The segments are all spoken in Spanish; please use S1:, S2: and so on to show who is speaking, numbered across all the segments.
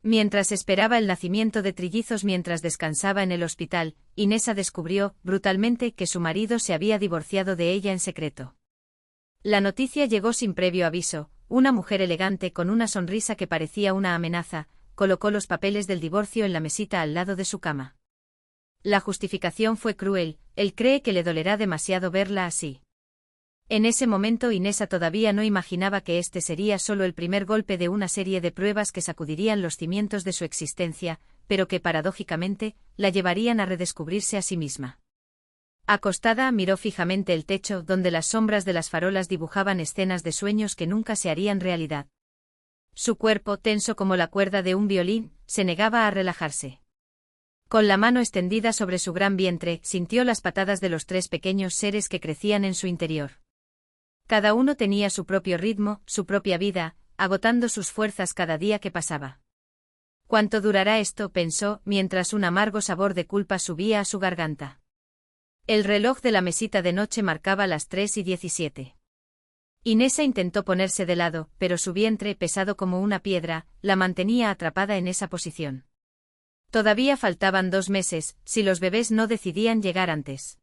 S1: Mientras esperaba el nacimiento de trillizos mientras descansaba en el hospital, Inesa descubrió, brutalmente, que su marido se había divorciado de ella en secreto. La noticia llegó sin previo aviso. Una mujer elegante con una sonrisa que parecía una amenaza, colocó los papeles del divorcio en la mesita al lado de su cama. La justificación fue cruel, él cree que le dolerá demasiado verla así. En ese momento Inesa todavía no imaginaba que este sería solo el primer golpe de una serie de pruebas que sacudirían los cimientos de su existencia, pero que paradójicamente, la llevarían a redescubrirse a sí misma. Acostada, miró fijamente el techo donde las sombras de las farolas dibujaban escenas de sueños que nunca se harían realidad. Su cuerpo, tenso como la cuerda de un violín, se negaba a relajarse. Con la mano extendida sobre su gran vientre, sintió las patadas de los 3 pequeños seres que crecían en su interior. Cada uno tenía su propio ritmo, su propia vida, agotando sus fuerzas cada día que pasaba. ¿Cuánto durará esto?, pensó, mientras un amargo sabor de culpa subía a su garganta. El reloj de la mesita de noche marcaba las 3:17. Inesa intentó ponerse de lado, pero su vientre, pesado como una piedra, la mantenía atrapada en esa posición. Todavía faltaban 2 meses, si los bebés no decidían llegar antes.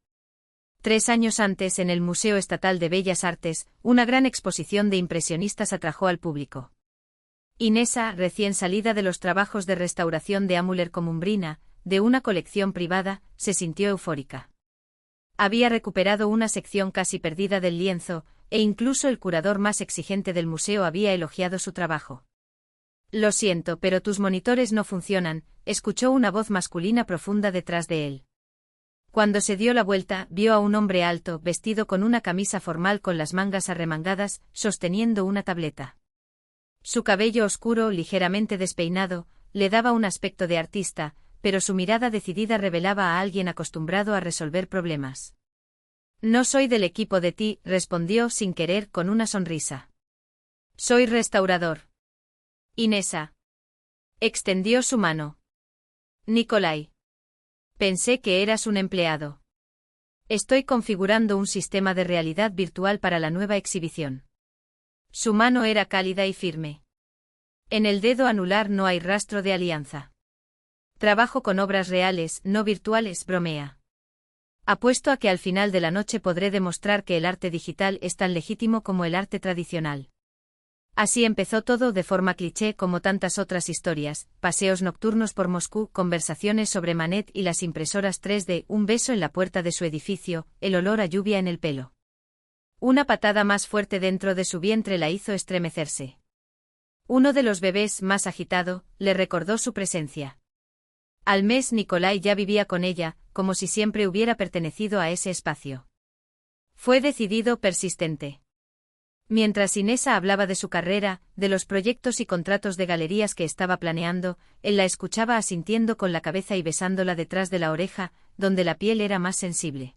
S1: 3 años antes, en el Museo Estatal de Bellas Artes, una gran exposición de impresionistas atrajo al público. Inesa, recién salida de los trabajos de restauración de Amuler-Comumbrina, de una colección privada, se sintió eufórica. Había recuperado una sección casi perdida del lienzo, e incluso el curador más exigente del museo había elogiado su trabajo. «Lo siento, pero tus monitores no funcionan», escuchó una voz masculina profunda detrás de él. Cuando se dio la vuelta, vio a un hombre alto, vestido con una camisa formal con las mangas arremangadas, sosteniendo una tableta. Su cabello oscuro, ligeramente despeinado, le daba un aspecto de artista, pero su mirada decidida revelaba a alguien acostumbrado a resolver problemas. «No soy del equipo de ti», respondió sin querer con una sonrisa. «Soy restaurador». Inesa extendió su mano. «Nikolai. Pensé que eras un empleado. Estoy configurando un sistema de realidad virtual para la nueva exhibición». Su mano era cálida y firme. En el dedo anular no hay rastro de alianza. «Trabajo con obras reales, no virtuales», bromea. «Apuesto a que al final de la noche podré demostrar que el arte digital es tan legítimo como el arte tradicional». Así empezó todo, de forma cliché como tantas otras historias: paseos nocturnos por Moscú, conversaciones sobre Manet y las impresoras 3D, un beso en la puerta de su edificio, el olor a lluvia en el pelo. Una patada más fuerte dentro de su vientre la hizo estremecerse. Uno de los bebés, más agitado, le recordó su presencia. Al mes Nikolai ya vivía con ella, como si siempre hubiera pertenecido a ese espacio. Fue decidido, persistente. Mientras Inesa hablaba de su carrera, de los proyectos y contratos de galerías que estaba planeando, él la escuchaba asintiendo con la cabeza y besándola detrás de la oreja, donde la piel era más sensible.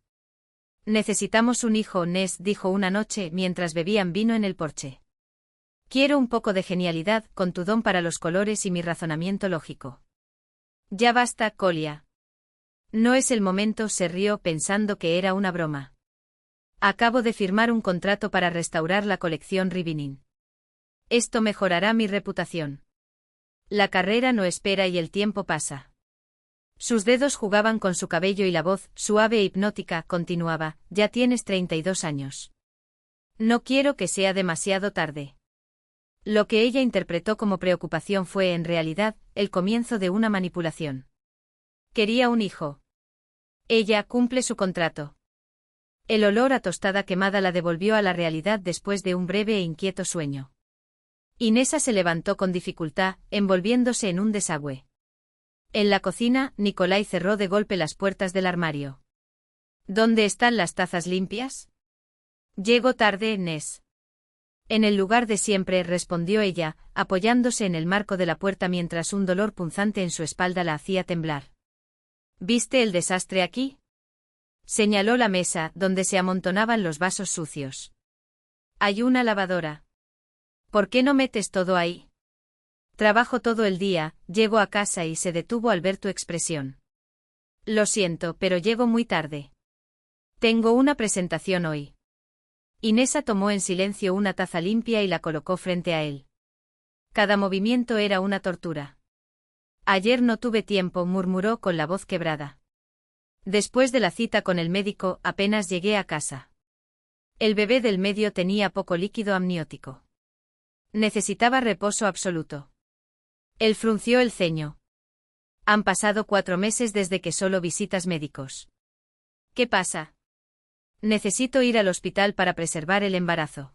S1: «Necesitamos un hijo», Nes dijo una noche mientras bebían vino en el porche. «Quiero un poco de genialidad, con tu don para los colores y mi razonamiento lógico». «Ya basta, Kolia». «No es el momento», se rió pensando que era una broma. «Acabo de firmar un contrato para restaurar la colección Rivinin. Esto mejorará mi reputación. La carrera no espera y el tiempo pasa». Sus dedos jugaban con su cabello y la voz, suave e hipnótica, continuaba: «Ya tienes 32 años. No quiero que sea demasiado tarde». Lo que ella interpretó como preocupación fue, en realidad, el comienzo de una manipulación. Quería un hijo. Ella cumple su contrato. El olor a tostada quemada la devolvió a la realidad después de un breve e inquieto sueño. Inesa se levantó con dificultad, envolviéndose en un desagüe. En la cocina, Nikolai cerró de golpe las puertas del armario. «¿Dónde están las tazas limpias?» «Llego tarde, Nes». «En el lugar de siempre», respondió ella, apoyándose en el marco de la puerta mientras un dolor punzante en su espalda la hacía temblar. «¿Viste el desastre aquí?». Señaló la mesa, donde se amontonaban los vasos sucios. «Hay una lavadora. ¿Por qué no metes todo ahí?». «Trabajo todo el día, llego a casa», y se detuvo al ver tu expresión. «Lo siento, pero llego muy tarde. Tengo una presentación hoy». Inesa tomó en silencio una taza limpia y la colocó frente a él. Cada movimiento era una tortura. Ayer no tuve tiempo, murmuró con la voz quebrada. Después de la cita con el médico, apenas llegué a casa. El bebé del medio tenía poco líquido amniótico. Necesitaba reposo absoluto. Él frunció el ceño. Han pasado 4 meses desde que solo visitas médicos. ¿Qué pasa? Necesito ir al hospital para preservar el embarazo.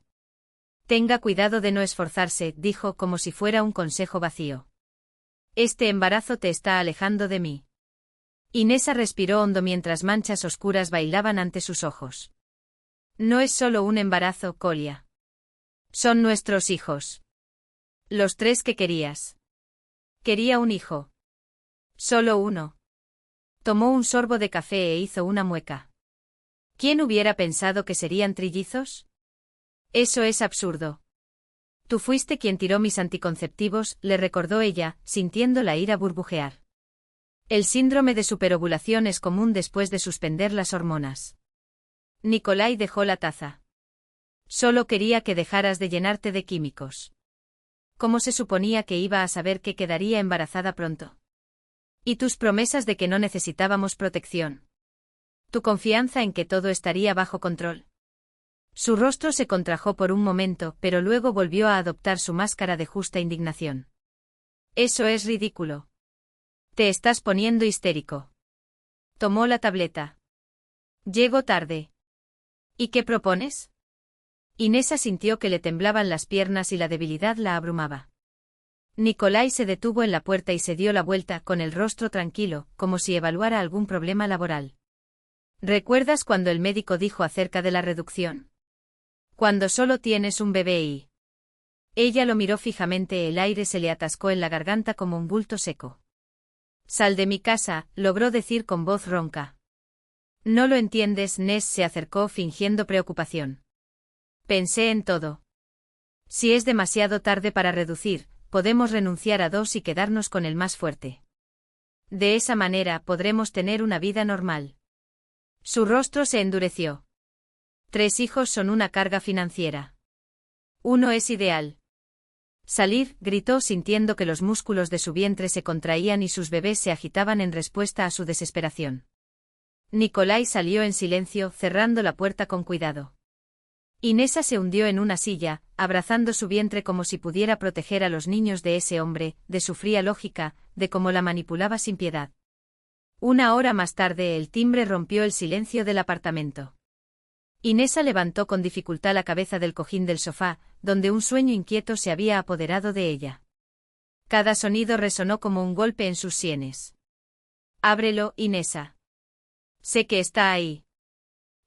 S1: Tenga cuidado de no esforzarse, dijo como si fuera un consejo vacío. Este embarazo te está alejando de mí. Inesa respiró hondo mientras manchas oscuras bailaban ante sus ojos. No es solo un embarazo, Colia. Son nuestros hijos. Los 3 que querías. Quería un hijo. Solo uno. Tomó un sorbo de café e hizo una mueca. ¿Quién hubiera pensado que serían trillizos? Eso es absurdo. Tú fuiste quien tiró mis anticonceptivos, le recordó ella, sintiendo la ira burbujear. El síndrome de superovulación es común después de suspender las hormonas. Nikolai dejó la taza. Solo quería que dejaras de llenarte de químicos. ¿Cómo se suponía que iba a saber que quedaría embarazada pronto? Y tus promesas de que no necesitábamos protección. Tu confianza en que todo estaría bajo control. Su rostro se contrajo por un momento, pero luego volvió a adoptar su máscara de justa indignación. Eso es ridículo. Te estás poniendo histérico. Tomó la tableta. Llego tarde. ¿Y qué propones? Inesa sintió que le temblaban las piernas y la debilidad la abrumaba. Nikolai se detuvo en la puerta y se dio la vuelta con el rostro tranquilo, como si evaluara algún problema laboral. ¿Recuerdas cuando el médico dijo acerca de la reducción? Cuando solo tienes un bebé y... Ella lo miró fijamente, el aire se le atascó en la garganta como un bulto seco. Sal de mi casa, logró decir con voz ronca. No lo entiendes, Ness se acercó fingiendo preocupación. Pensé en todo. Si es demasiado tarde para reducir, podemos renunciar a 2 y quedarnos con el más fuerte. De esa manera podremos tener una vida normal. Su rostro se endureció. 3 hijos son una carga financiera. 1 es ideal. Salir, gritó sintiendo que los músculos de su vientre se contraían y sus bebés se agitaban en respuesta a su desesperación. Nikolai salió en silencio, cerrando la puerta con cuidado. Inesa se hundió en una silla, abrazando su vientre como si pudiera proteger a los niños de ese hombre, de su fría lógica, de cómo la manipulaba sin piedad. 1 hora más tarde el timbre rompió el silencio del apartamento. Inesa levantó con dificultad la cabeza del cojín del sofá, donde un sueño inquieto se había apoderado de ella. Cada sonido resonó como un golpe en sus sienes. Ábrelo, Inesa. Sé que está ahí.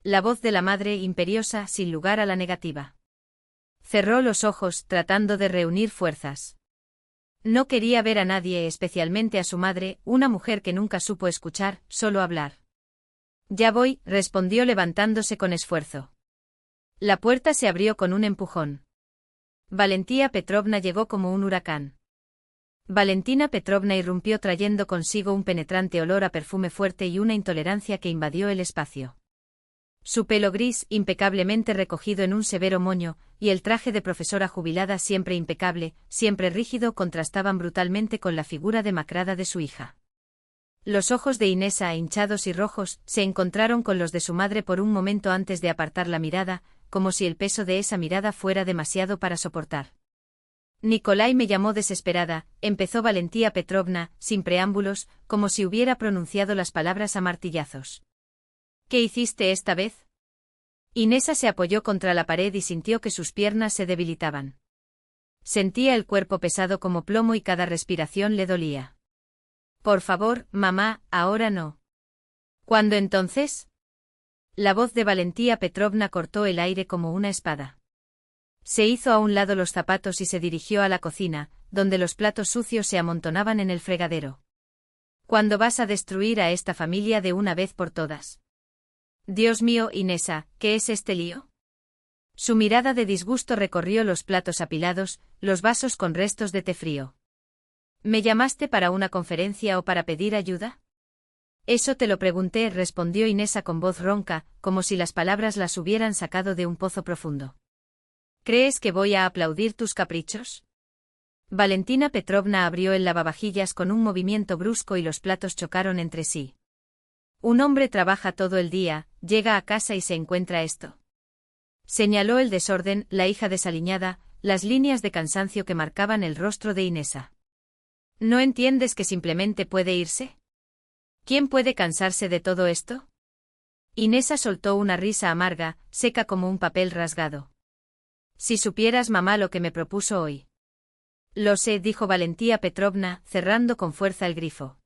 S1: La voz de la madre imperiosa, sin lugar a la negativa. Cerró los ojos, tratando de reunir fuerzas. No quería ver a nadie, especialmente a su madre, una mujer que nunca supo escuchar, solo hablar. Ya voy, respondió levantándose con esfuerzo. La puerta se abrió con un empujón. Valentina Petrovna llegó como un huracán. Valentina Petrovna irrumpió trayendo consigo un penetrante olor a perfume fuerte y una intolerancia que invadió el espacio. Su pelo gris, impecablemente recogido en un severo moño, y el traje de profesora jubilada siempre impecable, siempre rígido, contrastaban brutalmente con la figura demacrada de su hija. Los ojos de Inesa, hinchados y rojos, se encontraron con los de su madre por un momento antes de apartar la mirada, como si el peso de esa mirada fuera demasiado para soportar. Nikolai me llamó desesperada, empezó Valentina Petrovna, sin preámbulos, como si hubiera pronunciado las palabras a martillazos. ¿Qué hiciste esta vez? Inesa se apoyó contra la pared y sintió que sus piernas se debilitaban. Sentía el cuerpo pesado como plomo y cada respiración le dolía. Por favor, mamá, ahora no. ¿Cuándo entonces? La voz de Valentina Petrovna cortó el aire como una espada. Se hizo a un lado los zapatos y se dirigió a la cocina, donde los platos sucios se amontonaban en el fregadero. ¿Cuándo vas a destruir a esta familia de una vez por todas? Dios mío, Inesa, ¿qué es este lío? Su mirada de disgusto recorrió los platos apilados, los vasos con restos de té frío. ¿Me llamaste para una conferencia o para pedir ayuda? Eso te lo pregunté, respondió Inesa con voz ronca, como si las palabras las hubieran sacado de un pozo profundo. ¿Crees que voy a aplaudir tus caprichos? Valentina Petrovna abrió el lavavajillas con un movimiento brusco y los platos chocaron entre sí. Un hombre trabaja todo el día, llega a casa y se encuentra esto. Señaló el desorden, la hija desaliñada, las líneas de cansancio que marcaban el rostro de Inesa. ¿No entiendes que simplemente puede irse? ¿Quién puede cansarse de todo esto? Inesa soltó una risa amarga, seca como un papel rasgado. Si supieras, mamá, lo que me propuso hoy. Lo sé, dijo Valentina Petrovna, cerrando con fuerza el grifo.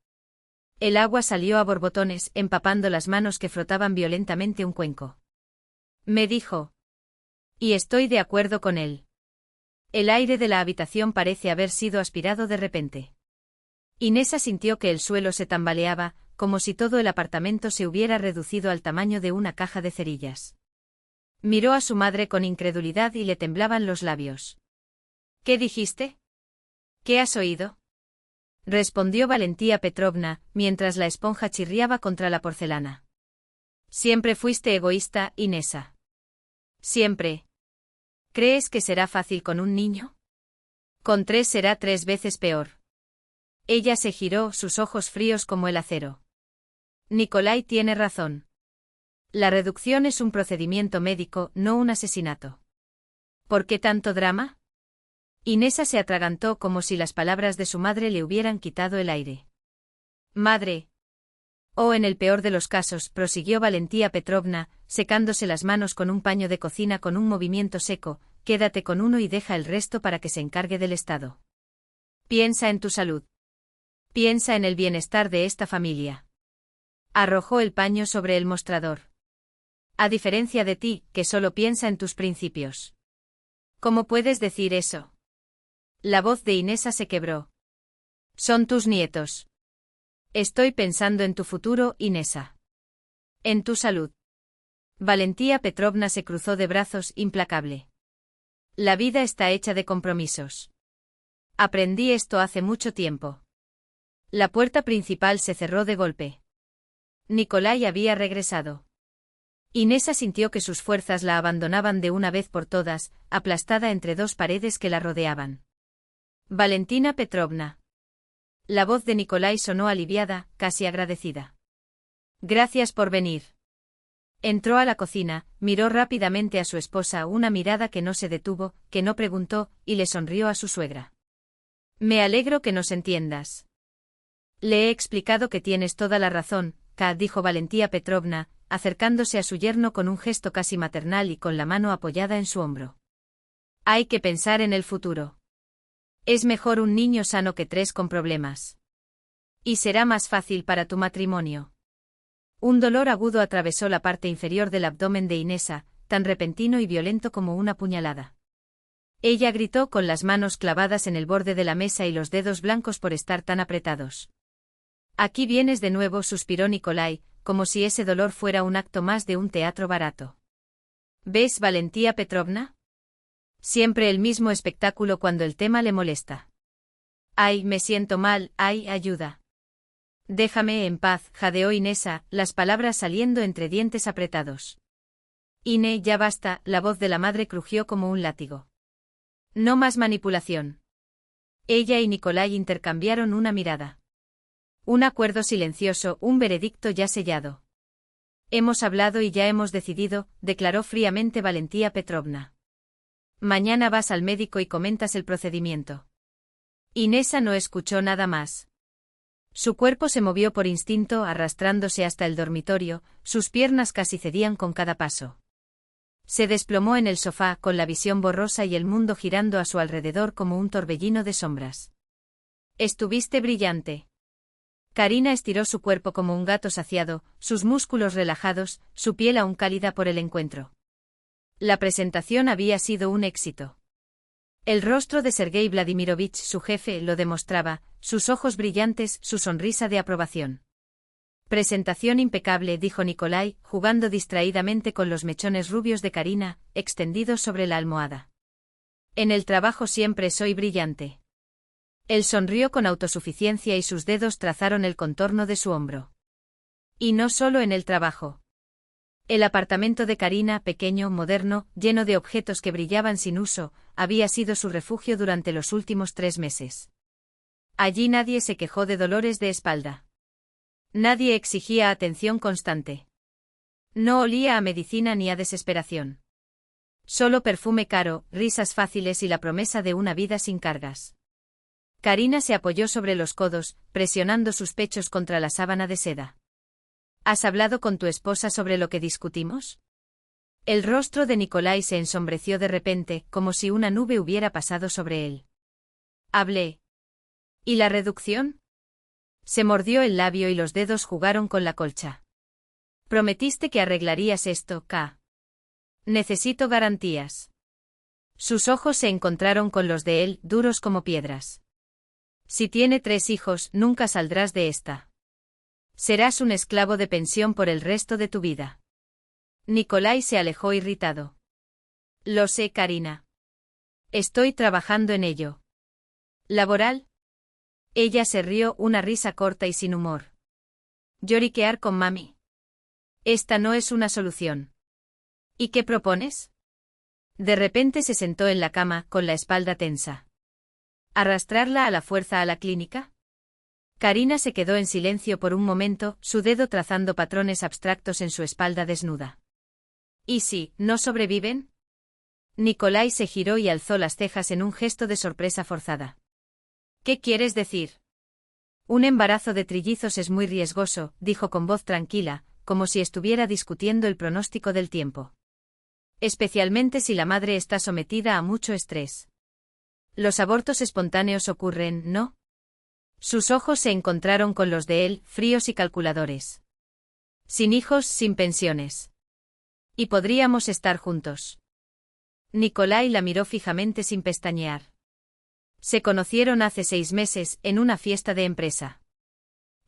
S1: El agua salió a borbotones, empapando las manos que frotaban violentamente un cuenco. Me dijo. Y estoy de acuerdo con él. El aire de la habitación parece haber sido aspirado de repente. Inesa sintió que el suelo se tambaleaba, como si todo el apartamento se hubiera reducido al tamaño de una caja de cerillas. Miró a su madre con incredulidad y le temblaban los labios. ¿Qué dijiste? ¿Qué has oído? Respondió Valentina Petrovna, mientras la esponja chirriaba contra la porcelana. Siempre fuiste egoísta, Inesa. Siempre. ¿Crees que será fácil con un niño? Con 3 será 3 veces peor. Ella se giró, sus ojos fríos como el acero. Nikolai tiene razón. La reducción es un procedimiento médico, no un asesinato. ¿Por qué tanto drama? Inesa se atragantó como si las palabras de su madre le hubieran quitado el aire. Madre. Oh, en el peor de los casos, prosiguió Valentina Petrovna, secándose las manos con un paño de cocina con un movimiento seco, quédate con uno y deja el resto para que se encargue del Estado. Piensa en tu salud. Piensa en el bienestar de esta familia. Arrojó el paño sobre el mostrador. A diferencia de ti, que solo piensa en tus principios. ¿Cómo puedes decir eso? La voz de Inesa se quebró. Son tus nietos. Estoy pensando en tu futuro, Inesa. En tu salud. Valentina Petrovna se cruzó de brazos, implacable. La vida está hecha de compromisos. Aprendí esto hace mucho tiempo. La puerta principal se cerró de golpe. Nikolai había regresado. Inesa sintió que sus fuerzas la abandonaban de una vez por todas, aplastada entre 2 paredes que la rodeaban. Valentina Petrovna. La voz de Nikolai sonó aliviada, casi agradecida. Gracias por venir. Entró a la cocina, miró rápidamente a su esposa, una mirada que no se detuvo, que no preguntó, y le sonrió a su suegra. Me alegro que nos entiendas. Le he explicado que tienes toda la razón, dijo Valentina Petrovna, acercándose a su yerno con un gesto casi maternal y con la mano apoyada en su hombro. Hay que pensar en el futuro. Es mejor un niño sano que 3 con problemas. Y será más fácil para tu matrimonio. Un dolor agudo atravesó la parte inferior del abdomen de Inesa, tan repentino y violento como una puñalada. Ella gritó con las manos clavadas en el borde de la mesa y los dedos blancos por estar tan apretados. Aquí vienes de nuevo, suspiró Nikolai, como si ese dolor fuera un acto más de un teatro barato. ¿Ves, Valentina Petrovna? Siempre el mismo espectáculo cuando el tema le molesta. Ay, me siento mal, ay, ayuda. Déjame en paz, jadeó Inesa, las palabras saliendo entre dientes apretados. Ine, ya basta, la voz de la madre crujió como un látigo. No más manipulación. Ella y Nikolai intercambiaron una mirada. Un acuerdo silencioso, un veredicto ya sellado. Hemos hablado y ya hemos decidido, declaró fríamente Valentina Petrovna. Mañana vas al médico y comentas el procedimiento. Inesa no escuchó nada más. Su cuerpo se movió por instinto, arrastrándose hasta el dormitorio, sus piernas casi cedían con cada paso. Se desplomó en el sofá, con la visión borrosa y el mundo girando a su alrededor como un torbellino de sombras. Estuviste brillante. Karina estiró su cuerpo como un gato saciado, sus músculos relajados, su piel aún cálida por el encuentro. La presentación había sido un éxito. El rostro de Sergei Vladimirovich, su jefe, lo demostraba, sus ojos brillantes, su sonrisa de aprobación. Presentación impecable, dijo Nikolai, jugando distraídamente con los mechones rubios de Karina, extendidos sobre la almohada. En el trabajo siempre soy brillante. Él sonrió con autosuficiencia y sus dedos trazaron el contorno de su hombro. Y no solo en el trabajo. El apartamento de Karina, pequeño, moderno, lleno de objetos que brillaban sin uso, había sido su refugio durante los últimos 3 meses. Allí nadie se quejó de dolores de espalda. Nadie exigía atención constante. No olía a medicina ni a desesperación. Solo perfume caro, risas fáciles y la promesa de una vida sin cargas. Karina se apoyó sobre los codos, presionando sus pechos contra la sábana de seda. ¿Has hablado con tu esposa sobre lo que discutimos? El rostro de Nikolai se ensombreció de repente, como si una nube hubiera pasado sobre él. Hablé. ¿Y la reducción? Se mordió el labio y los dedos jugaron con la colcha. Prometiste que arreglarías esto, K. Necesito garantías. Sus ojos se encontraron con los de él, duros como piedras. Si tiene 3 hijos, nunca saldrás de esta. Serás un esclavo de pensión por el resto de tu vida. Nikolai se alejó irritado. Lo sé, Karina. Estoy trabajando en ello. ¿Laboral? Ella se rió, una risa corta y sin humor. ¿Lloriquear con mami? Esta no es una solución. ¿Y qué propones? De repente se sentó en la cama, con la espalda tensa. ¿Arrastrarla a la fuerza a la clínica? Karina se quedó en silencio por un momento, su dedo trazando patrones abstractos en su espalda desnuda. ¿Y si no sobreviven? Nikolai se giró y alzó las cejas en un gesto de sorpresa forzada. ¿Qué quieres decir? Un embarazo de trillizos es muy riesgoso, dijo con voz tranquila, como si estuviera discutiendo el pronóstico del tiempo. Especialmente si la madre está sometida a mucho estrés. Los abortos espontáneos ocurren, ¿no? Sus ojos se encontraron con los de él, fríos y calculadores. Sin hijos, sin pensiones. Y podríamos estar juntos. Nikolai la miró fijamente sin pestañear. Se conocieron hace 6 meses, en una fiesta de empresa.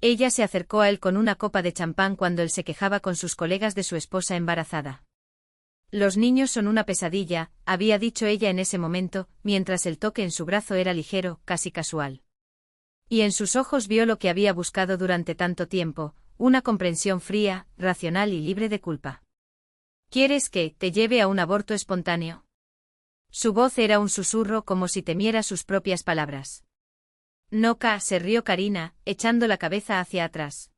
S1: Ella se acercó a él con una copa de champán cuando él se quejaba con sus colegas de su esposa embarazada. Los niños son una pesadilla, había dicho ella en ese momento, mientras el toque en su brazo era ligero, casi casual. Y en sus ojos vio lo que había buscado durante tanto tiempo, una comprensión fría, racional y libre de culpa. ¿Quieres que te lleve a un aborto espontáneo? Su voz era un susurro como si temiera sus propias palabras. No, se rió Karina, echando la cabeza hacia atrás.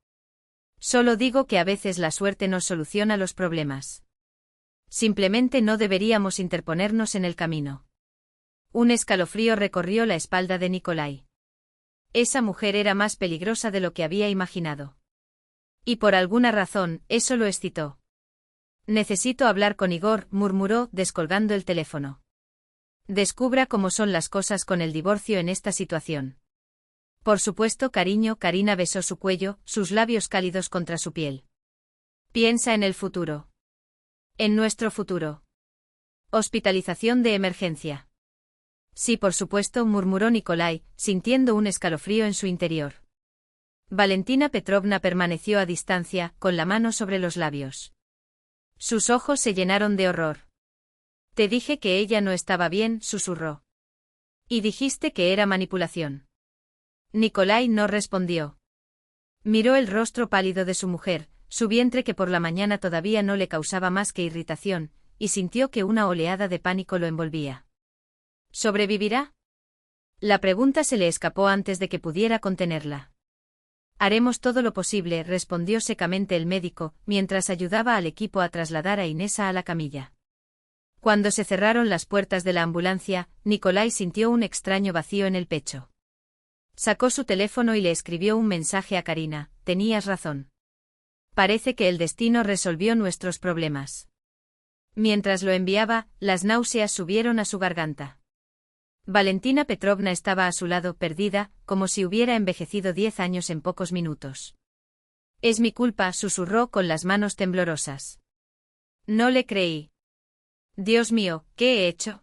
S1: Solo digo que a veces la suerte nos soluciona los problemas. Simplemente no deberíamos interponernos en el camino. Un escalofrío recorrió la espalda de Nikolai. Esa mujer era más peligrosa de lo que había imaginado. Y por alguna razón, eso lo excitó. Necesito hablar con Igor, murmuró, descolgando el teléfono. Descubra cómo son las cosas con el divorcio en esta situación. Por supuesto, cariño, Karina besó su cuello, sus labios cálidos contra su piel. Piensa en el futuro. En nuestro futuro. Hospitalización de emergencia. Sí, por supuesto, murmuró Nikolai, sintiendo un escalofrío en su interior. Valentina Petrovna permaneció a distancia, con la mano sobre los labios. Sus ojos se llenaron de horror. Te dije que ella no estaba bien, susurró. Y dijiste que era manipulación. Nikolai no respondió. Miró el rostro pálido de su mujer, su vientre que por la mañana todavía no le causaba más que irritación, y sintió que una oleada de pánico lo envolvía. ¿Sobrevivirá? La pregunta se le escapó antes de que pudiera contenerla. Haremos todo lo posible, respondió secamente el médico, mientras ayudaba al equipo a trasladar a Inesa a la camilla. Cuando se cerraron las puertas de la ambulancia, Nikolai sintió un extraño vacío en el pecho. Sacó su teléfono y le escribió un mensaje a Karina: tenías razón. Parece que el destino resolvió nuestros problemas. Mientras lo enviaba, las náuseas subieron a su garganta. Valentina Petrovna estaba a su lado, perdida, como si hubiera envejecido 10 años en pocos minutos. Es mi culpa, susurró con las manos temblorosas. No le creí. Dios mío, ¿qué he hecho?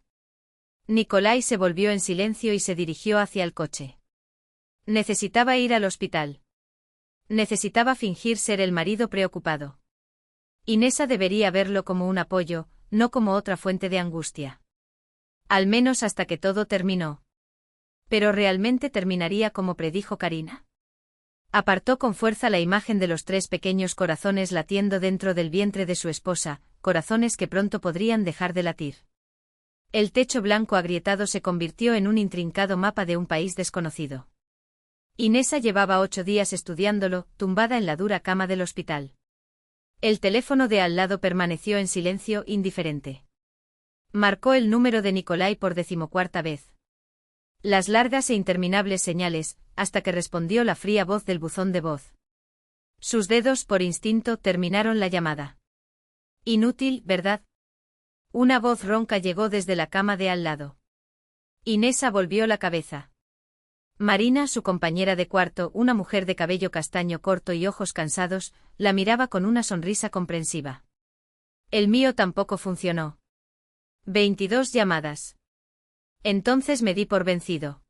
S1: Nikolai se volvió en silencio y se dirigió hacia el coche. Necesitaba ir al hospital. Necesitaba fingir ser el marido preocupado. Inesa debería verlo como un apoyo, no como otra fuente de angustia. Al menos hasta que todo terminó. Pero ¿realmente terminaría como predijo Karina? Apartó con fuerza la imagen de los 3 pequeños corazones latiendo dentro del vientre de su esposa, corazones que pronto podrían dejar de latir. El techo blanco agrietado se convirtió en un intrincado mapa de un país desconocido. Inesa llevaba 8 días estudiándolo, tumbada en la dura cama del hospital. El teléfono de al lado permaneció en silencio indiferente. Marcó el número de Nikolai por 14ª vez. Las largas e interminables señales, hasta que respondió la fría voz del buzón de voz. Sus dedos, por instinto, terminaron la llamada. Inútil, ¿verdad? Una voz ronca llegó desde la cama de al lado. Inesa volvió la cabeza. Marina, su compañera de cuarto, una mujer de cabello castaño corto y ojos cansados, la miraba con una sonrisa comprensiva. El mío tampoco funcionó. 22 llamadas. Entonces me di por vencido.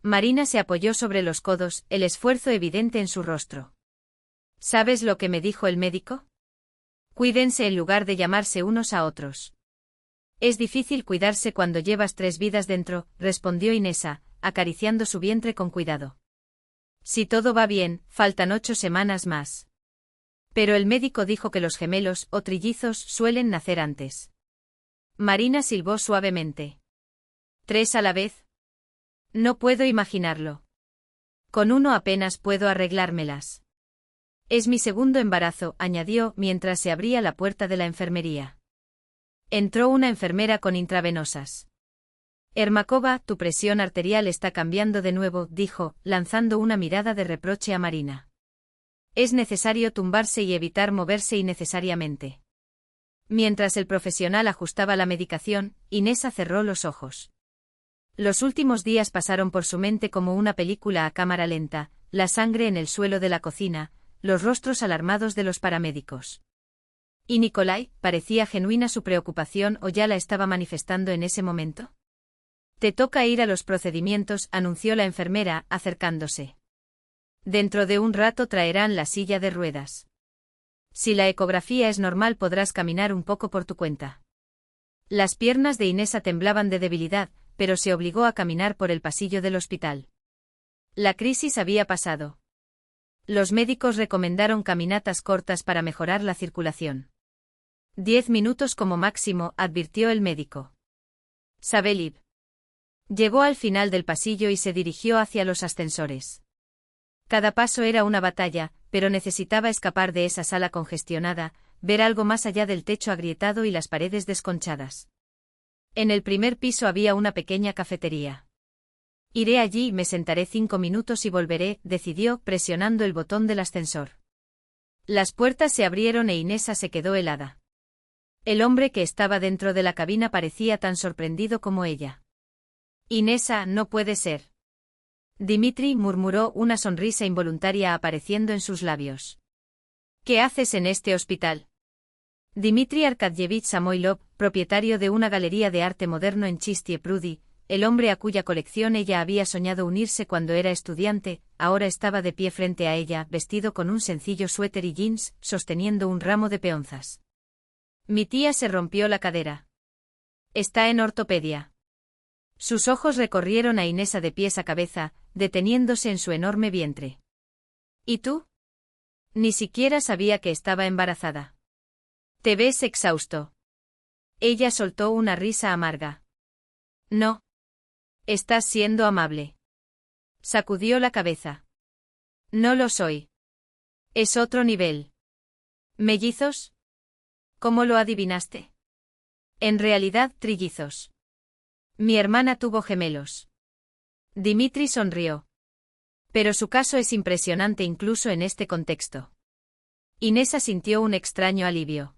S1: Marina se apoyó sobre los codos, el esfuerzo evidente en su rostro. ¿Sabes lo que me dijo el médico? Cuídense en lugar de llamarse unos a otros. Es difícil cuidarse cuando llevas 3 vidas dentro, respondió Inesa, acariciando su vientre con cuidado. Si todo va bien, faltan 8 semanas más. Pero el médico dijo que los gemelos o trillizos suelen nacer antes. Marina silbó suavemente. ¿3 a la vez? No puedo imaginarlo. Con uno apenas puedo arreglármelas. Es mi segundo embarazo, añadió mientras se abría la puerta de la enfermería. Entró una enfermera con intravenosas. Ermakova, tu presión arterial está cambiando de nuevo, dijo, lanzando una mirada de reproche a Marina. Es necesario tumbarse y evitar moverse innecesariamente. Mientras el profesional ajustaba la medicación, Inesa cerró los ojos. Los últimos días pasaron por su mente como una película a cámara lenta, la sangre en el suelo de la cocina, los rostros alarmados de los paramédicos. ¿Y Nikolai, parecía genuina su preocupación o ya la estaba manifestando en ese momento? Te toca ir a los procedimientos, anunció la enfermera, acercándose. Dentro de un rato traerán la silla de ruedas. Si la ecografía es normal podrás caminar un poco por tu cuenta. Las piernas de Inesa temblaban de debilidad, pero se obligó a caminar por el pasillo del hospital. La crisis había pasado. Los médicos recomendaron caminatas cortas para mejorar la circulación. 10 minutos como máximo, advirtió el médico. Sabelib. Llegó al final del pasillo y se dirigió hacia los ascensores. Cada paso era una batalla, pero necesitaba escapar de esa sala congestionada, ver algo más allá del techo agrietado y las paredes desconchadas. En el primer piso había una pequeña cafetería. Iré allí y me sentaré 5 minutos y volveré, decidió, presionando el botón del ascensor. Las puertas se abrieron e Inesa se quedó helada. El hombre que estaba dentro de la cabina parecía tan sorprendido como ella. Inesa, no puede ser. Dimitri murmuró, una sonrisa involuntaria apareciendo en sus labios. ¿Qué haces en este hospital? Dimitri Arkadyevich Samoilov, propietario de una galería de arte moderno en Chistie Prudi, el hombre a cuya colección ella había soñado unirse cuando era estudiante, ahora estaba de pie frente a ella, vestido con un sencillo suéter y jeans, sosteniendo un ramo de peonzas. Mi tía se rompió la cadera. Está en ortopedia. Sus ojos recorrieron a Inesa de pies a cabeza, deteniéndose en su enorme vientre. ¿Y tú? Ni siquiera sabía que estaba embarazada. Te ves exhausto. Ella soltó una risa amarga. No. Estás siendo amable. Sacudió la cabeza. No lo soy. Es otro nivel. ¿Mellizos? ¿Cómo lo adivinaste? En realidad, trillizos. Mi hermana tuvo gemelos. Dimitri sonrió. Pero su caso es impresionante incluso en este contexto. Inesa sintió un extraño alivio.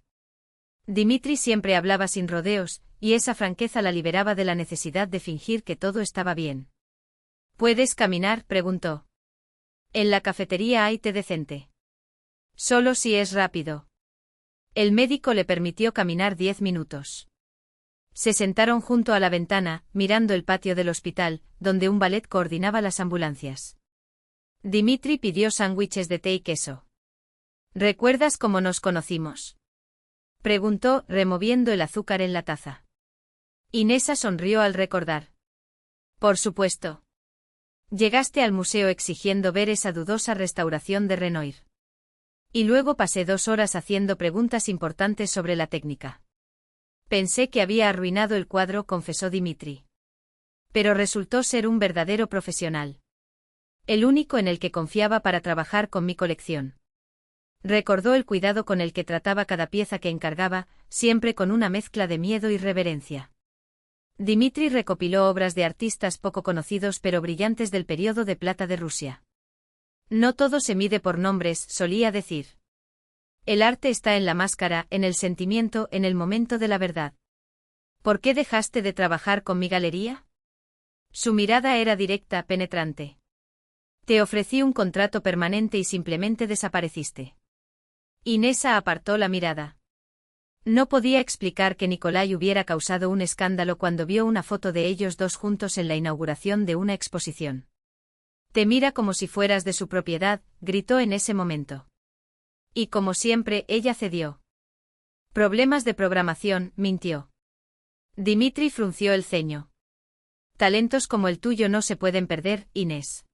S1: Dimitri siempre hablaba sin rodeos, y esa franqueza la liberaba de la necesidad de fingir que todo estaba bien. ¿Puedes caminar?, preguntó. En la cafetería hay té decente. Solo si es rápido. El médico le permitió caminar 10 minutos. Se sentaron junto a la ventana, mirando el patio del hospital, donde un ballet coordinaba las ambulancias. Dimitri pidió sándwiches de té y queso. ¿Recuerdas cómo nos conocimos?, preguntó, removiendo el azúcar en la taza. Inesa sonrió al recordar. Por supuesto. Llegaste al museo exigiendo ver esa dudosa restauración de Renoir. Y luego pasé 2 horas haciendo preguntas importantes sobre la técnica. Pensé que había arruinado el cuadro, confesó Dimitri. Pero resultó ser un verdadero profesional. El único en el que confiaba para trabajar con mi colección. Recordó el cuidado con el que trataba cada pieza que encargaba, siempre con una mezcla de miedo y reverencia. Dimitri recopiló obras de artistas poco conocidos pero brillantes del período de plata de Rusia. No todo se mide por nombres, solía decir. El arte está en la máscara, en el sentimiento, en el momento de la verdad. ¿Por qué dejaste de trabajar con mi galería? Su mirada era directa, penetrante. Te ofrecí un contrato permanente y simplemente desapareciste. Inesa apartó la mirada. No podía explicar que Nikolai hubiera causado un escándalo cuando vio una foto de ellos dos juntos en la inauguración de una exposición. Te mira como si fueras de su propiedad, gritó en ese momento. Y como siempre, ella cedió. Problemas de programación, mintió. Dimitri frunció el ceño. Talentos como el tuyo no se pueden perder, Inés.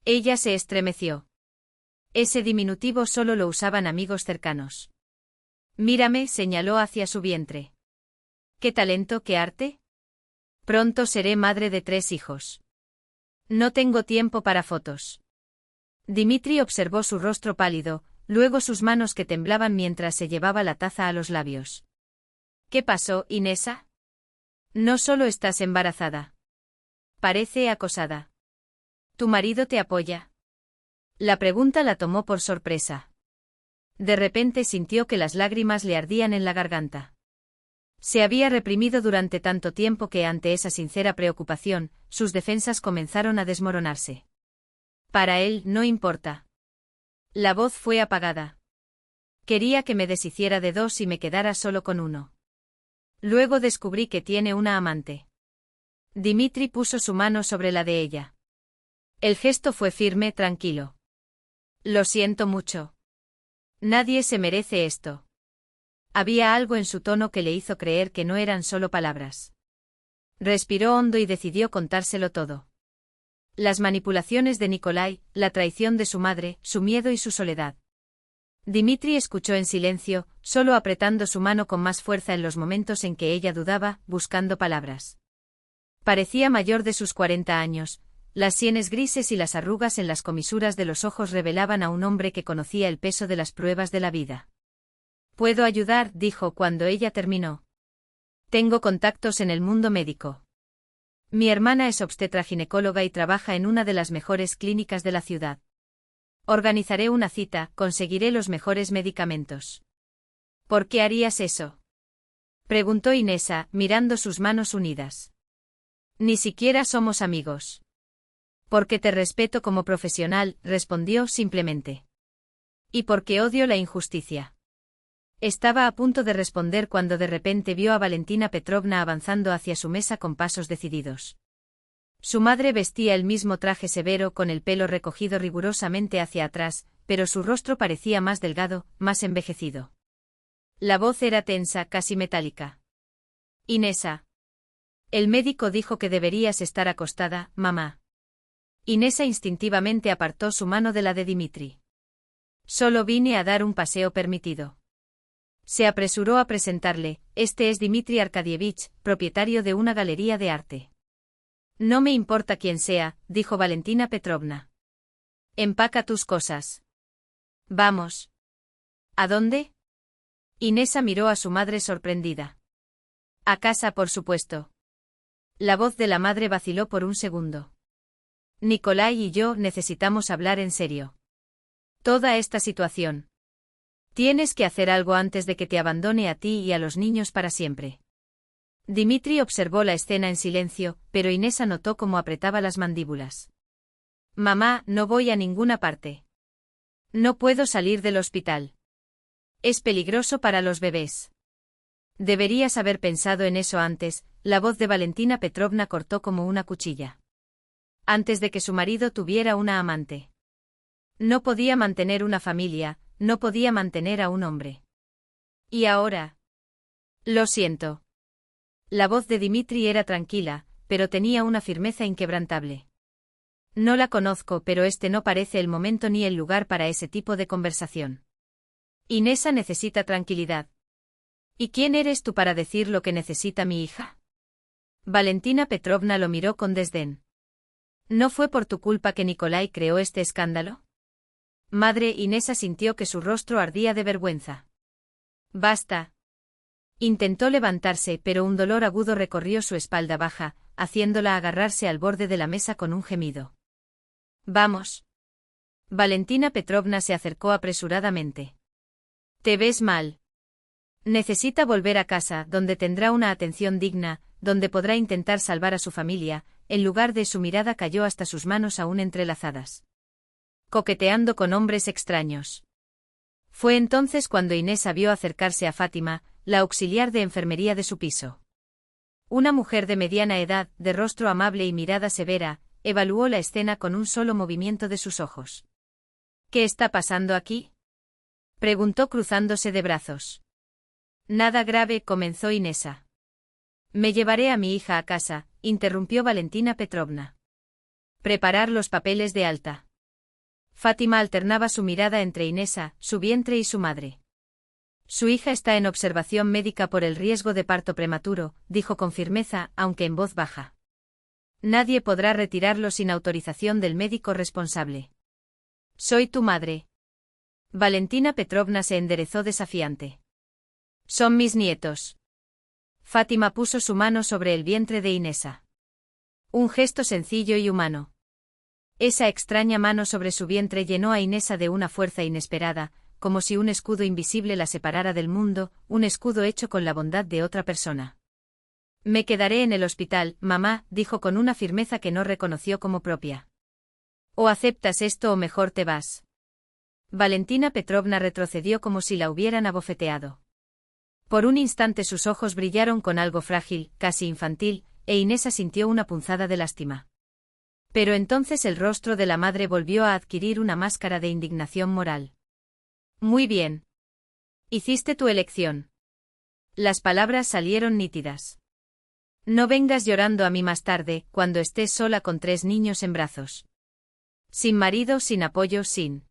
S1: Ella se estremeció. Ese diminutivo solo lo usaban amigos cercanos. Mírame, señaló hacia su vientre. ¿Qué talento, qué arte? Pronto seré madre de 3 hijos. No tengo tiempo para fotos. Dimitri observó su rostro pálido, luego sus manos que temblaban mientras se llevaba la taza a los labios. ¿Qué pasó, Inesa? No solo estás embarazada. Parece acosada. ¿Tu marido te apoya? La pregunta la tomó por sorpresa. De repente sintió que las lágrimas le ardían en la garganta. Se había reprimido durante tanto tiempo que ante esa sincera preocupación, sus defensas comenzaron a desmoronarse. Para él no importa. La voz fue apagada. Quería que me deshiciera de 2 y me quedara solo con 1. Luego descubrí que tiene una amante. Dimitri puso su mano sobre la de ella. El gesto fue firme, tranquilo. Lo siento mucho. Nadie se merece esto. Había algo en su tono que le hizo creer que no eran solo palabras. Respiró hondo y decidió contárselo todo. Las manipulaciones de Nikolai, la traición de su madre, su miedo y su soledad. Dimitri escuchó en silencio, solo apretando su mano con más fuerza en los momentos en que ella dudaba, buscando palabras. Parecía mayor de sus 40 años. Las sienes grises y las arrugas en las comisuras de los ojos revelaban a un hombre que conocía el peso de las pruebas de la vida. «Puedo ayudar», dijo cuando ella terminó. «Tengo contactos en el mundo médico. Mi hermana es obstetra ginecóloga y trabaja en una de las mejores clínicas de la ciudad. Organizaré una cita, conseguiré los mejores medicamentos». «¿Por qué harías eso?», preguntó Inesa, mirando sus manos unidas. «Ni siquiera somos amigos». «Porque te respeto como profesional», respondió simplemente. «Y porque odio la injusticia». Estaba a punto de responder cuando de repente vio a Valentina Petrovna avanzando hacia su mesa con pasos decididos. Su madre vestía el mismo traje severo con el pelo recogido rigurosamente hacia atrás, pero su rostro parecía más delgado, más envejecido. La voz era tensa, casi metálica. «Inesa. El médico dijo que deberías estar acostada, mamá». Inesa instintivamente apartó su mano de la de Dimitri. «Solo vine a dar un paseo permitido». Se apresuró a presentarle: «Este es Dmitri Arkadievich, propietario de una galería de arte». «No me importa quién sea», dijo Valentina Petrovna. «Empaca tus cosas. Vamos». «¿A dónde?». Inesa miró a su madre sorprendida. «A casa, por supuesto». La voz de la madre vaciló por un segundo. «Nikolai y yo necesitamos hablar en serio. Toda esta situación. Tienes que hacer algo antes de que te abandone a ti y a los niños para siempre». Dimitri observó la escena en silencio, pero Inesa notó cómo apretaba las mandíbulas. «Mamá, no voy a ninguna parte. No puedo salir del hospital. Es peligroso para los bebés». «Deberías haber pensado en eso antes», la voz de Valentina Petrovna cortó como una cuchilla. «Antes de que su marido tuviera una amante. No podía mantener una familia, no podía mantener a un hombre. ¿Y ahora?». «Lo siento». La voz de Dimitri era tranquila, pero tenía una firmeza inquebrantable. No la conozco, pero este no parece el momento ni el lugar para ese tipo de conversación. Inesa necesita tranquilidad. ¿Y quién eres tú para decir lo que necesita mi hija? Valentina Petrovna lo miró con desdén. ¿No fue por tu culpa que Nikolai creó este escándalo? Madre, Inesa sintió que su rostro ardía de vergüenza. Basta. Intentó levantarse, pero un dolor agudo recorrió su espalda baja, haciéndola agarrarse al borde de la mesa con un gemido. Vamos. Valentina Petrovna se acercó apresuradamente. Te ves mal. Necesita volver a casa, donde tendrá una atención digna, donde podrá intentar salvar a su familia. En lugar de su mirada cayó hasta sus manos aún entrelazadas. Coqueteando con hombres extraños. Fue entonces cuando Inesa vio acercarse a Fátima, la auxiliar de enfermería de su piso. Una mujer de mediana edad, de rostro amable y mirada severa, evaluó la escena con un solo movimiento de sus ojos. ¿Qué está pasando aquí?, preguntó cruzándose de brazos. Nada grave, comenzó Inesa. Me llevaré a mi hija a casa, interrumpió Valentina Petrovna. Preparar los papeles de alta. Fátima alternaba su mirada entre Inesa, su vientre y su madre. Su hija está en observación médica por el riesgo de parto prematuro, dijo con firmeza, aunque en voz baja. Nadie podrá retirarlo sin autorización del médico responsable. Soy tu madre. Valentina Petrovna se enderezó desafiante. Son mis nietos. Fátima puso su mano sobre el vientre de Inesa. Un gesto sencillo y humano. Esa extraña mano sobre su vientre llenó a Inesa de una fuerza inesperada, como si un escudo invisible la separara del mundo, un escudo hecho con la bondad de otra persona. Me quedaré en el hospital, mamá, dijo con una firmeza que no reconoció como propia. O aceptas esto o mejor te vas. Valentina Petrovna retrocedió como si la hubieran abofeteado. Por un instante sus ojos brillaron con algo frágil, casi infantil, e Inesa sintió una punzada de lástima. Pero entonces el rostro de la madre volvió a adquirir una máscara de indignación moral. Muy bien. Hiciste tu elección. Las palabras salieron nítidas. No vengas llorando a mí más tarde, cuando estés sola con 3 niños en brazos. Sin marido, sin apoyo, sin.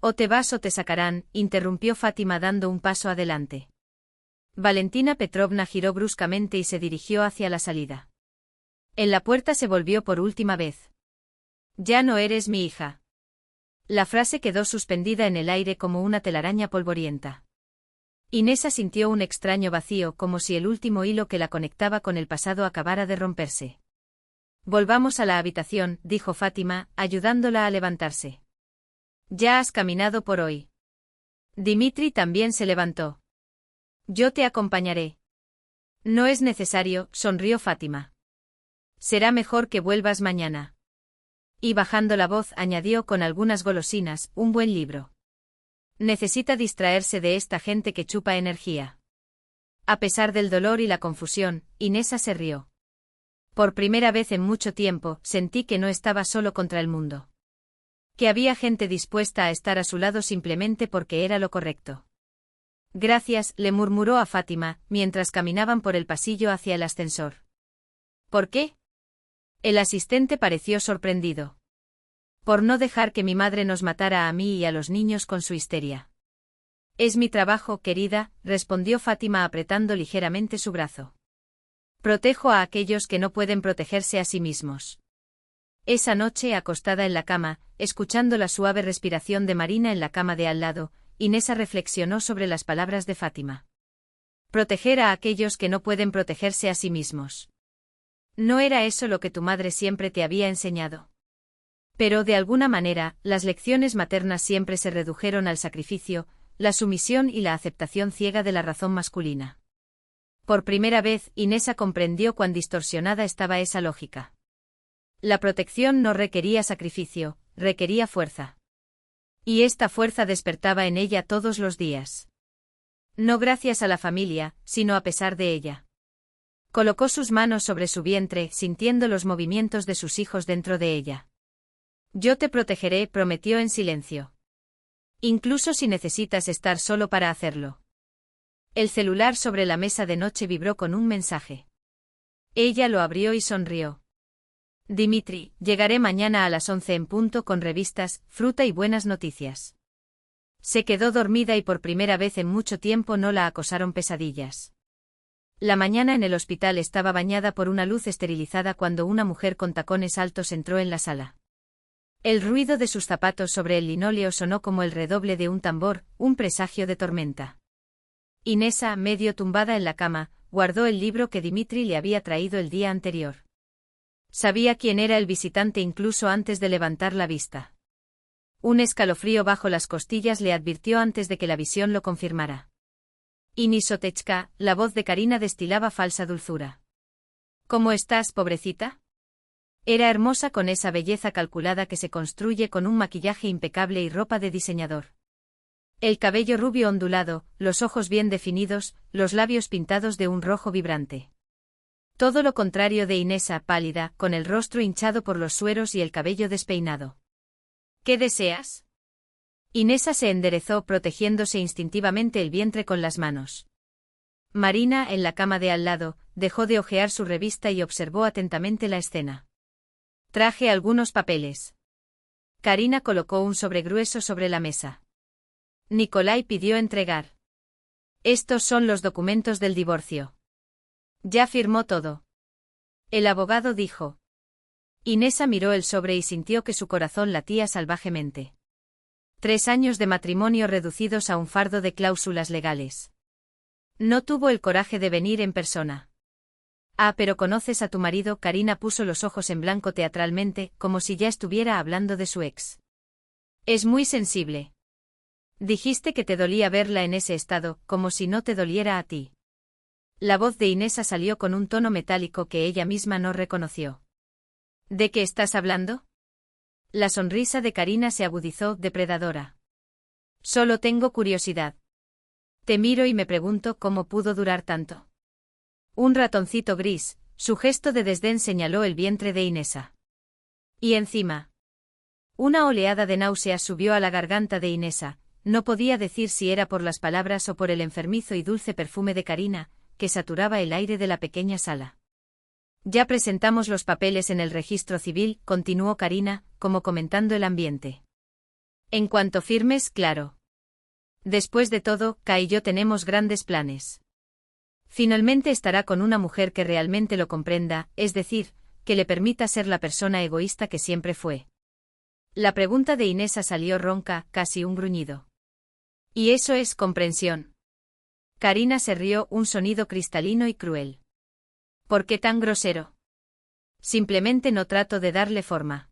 S1: O te vas o te sacarán, interrumpió Fátima dando un paso adelante. Valentina Petrovna giró bruscamente y se dirigió hacia la salida. En la puerta se volvió por última vez. Ya no eres mi hija. La frase quedó suspendida en el aire como una telaraña polvorienta. Inesa sintió un extraño vacío, como si el último hilo que la conectaba con el pasado acabara de romperse. Volvamos a la habitación, dijo Fátima, ayudándola a levantarse. Ya has caminado por hoy. Dimitri también se levantó. Yo te acompañaré. No es necesario, sonrió Fátima. Será mejor que vuelvas mañana. Y bajando la voz añadió con algunas golosinas, un buen libro. Necesita distraerse de esta gente que chupa energía. A pesar del dolor y la confusión, Inesa se rió. Por primera vez en mucho tiempo, sentí que no estaba solo contra el mundo. Que había gente dispuesta a estar a su lado simplemente porque era lo correcto. Gracias, le murmuró a Fátima, mientras caminaban por el pasillo hacia el ascensor. ¿Por qué? El asistente pareció sorprendido. Por no dejar que mi madre nos matara a mí y a los niños con su histeria. Es mi trabajo, querida, respondió Fátima apretando ligeramente su brazo. Protejo a aquellos que no pueden protegerse a sí mismos. Esa noche, acostada en la cama, escuchando la suave respiración de Marina en la cama de al lado, Inesa reflexionó sobre las palabras de Fátima. Proteger a aquellos que no pueden protegerse a sí mismos. ¿No era eso lo que tu madre siempre te había enseñado? Pero de alguna manera, las lecciones maternas siempre se redujeron al sacrificio, la sumisión y la aceptación ciega de la razón masculina. Por primera vez, Inesa comprendió cuán distorsionada estaba esa lógica. La protección no requería sacrificio, requería fuerza. Y esta fuerza despertaba en ella todos los días. No gracias a la familia, sino a pesar de ella. Colocó sus manos sobre su vientre, sintiendo los movimientos de sus hijos dentro de ella. Yo te protegeré, prometió en silencio. Incluso si necesitas estar solo para hacerlo. El celular sobre la mesa de noche vibró con un mensaje. Ella lo abrió y sonrió. Dimitri, llegaré mañana a las 11 en punto con revistas, fruta y buenas noticias. Se quedó dormida y por primera vez en mucho tiempo no la acosaron pesadillas. La mañana en el hospital estaba bañada por una luz esterilizada cuando una mujer con tacones altos entró en la sala. El ruido de sus zapatos sobre el linóleo sonó como el redoble de un tambor, un presagio de tormenta. Inesa, medio tumbada en la cama, guardó el libro que Dimitri le había traído el día anterior. Sabía quién era el visitante incluso antes de levantar la vista. Un escalofrío bajo las costillas le advirtió antes de que la visión lo confirmara. Inisotechka, la voz de Karina destilaba falsa dulzura. ¿Cómo estás, pobrecita? Era hermosa con esa belleza calculada que se construye con un maquillaje impecable y ropa de diseñador. El cabello rubio ondulado, los ojos bien definidos, los labios pintados de un rojo vibrante. Todo lo contrario de Inesa, pálida, con el rostro hinchado por los sueros y el cabello despeinado. ¿Qué deseas? Inesa se enderezó protegiéndose instintivamente el vientre con las manos. Marina, en la cama de al lado, dejó de hojear su revista y observó atentamente la escena. Traje algunos papeles. Karina colocó un sobre grueso sobre la mesa. Nikolai pidió entregar. Estos son los documentos del divorcio. Ya firmó todo. El abogado dijo. Inesa miró el sobre y sintió que su corazón latía salvajemente. 3 años de matrimonio reducidos a un fardo de cláusulas legales. No tuvo el coraje de venir en persona. Ah, pero conoces a tu marido. Karina puso los ojos en blanco teatralmente, como si ya estuviera hablando de su ex. Es muy sensible. Dijiste que te dolía verla en ese estado, como si no te doliera a ti. La voz de Inesa salió con un tono metálico que ella misma no reconoció. ¿De qué estás hablando? La sonrisa de Karina se agudizó, depredadora. Solo tengo curiosidad. Te miro y me pregunto cómo pudo durar tanto. Un ratoncito gris, su gesto de desdén señaló el vientre de Inesa. Y encima. Una oleada de náuseas subió a la garganta de Inesa, no podía decir si era por las palabras o por el enfermizo y dulce perfume de Karina, que saturaba el aire de la pequeña sala. Ya presentamos los papeles en el registro civil, continuó Karina, como comentando el ambiente. En cuanto firmes, claro. Después de todo, Kai y yo tenemos grandes planes. Finalmente estará con una mujer que realmente lo comprenda, es decir, que le permita ser la persona egoísta que siempre fue. La pregunta de Inesa salió ronca, casi un gruñido. ¿Y eso es comprensión? Karina se rió, un sonido cristalino y cruel. ¿Por qué tan grosero? Simplemente no trato de darle forma.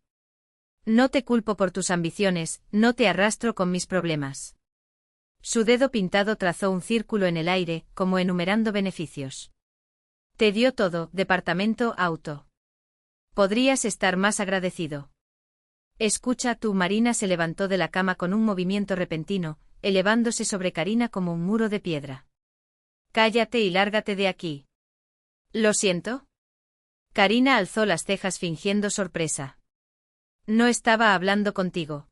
S1: No te culpo por tus ambiciones, no te arrastro con mis problemas. Su dedo pintado trazó un círculo en el aire, como enumerando beneficios. Te dio todo, departamento, auto. Podrías estar más agradecido. Escucha tú. Marina se levantó de la cama con un movimiento repentino, elevándose sobre Karina como un muro de piedra. Cállate y lárgate de aquí. ¿Lo siento? Karina alzó las cejas fingiendo sorpresa. No estaba hablando contigo.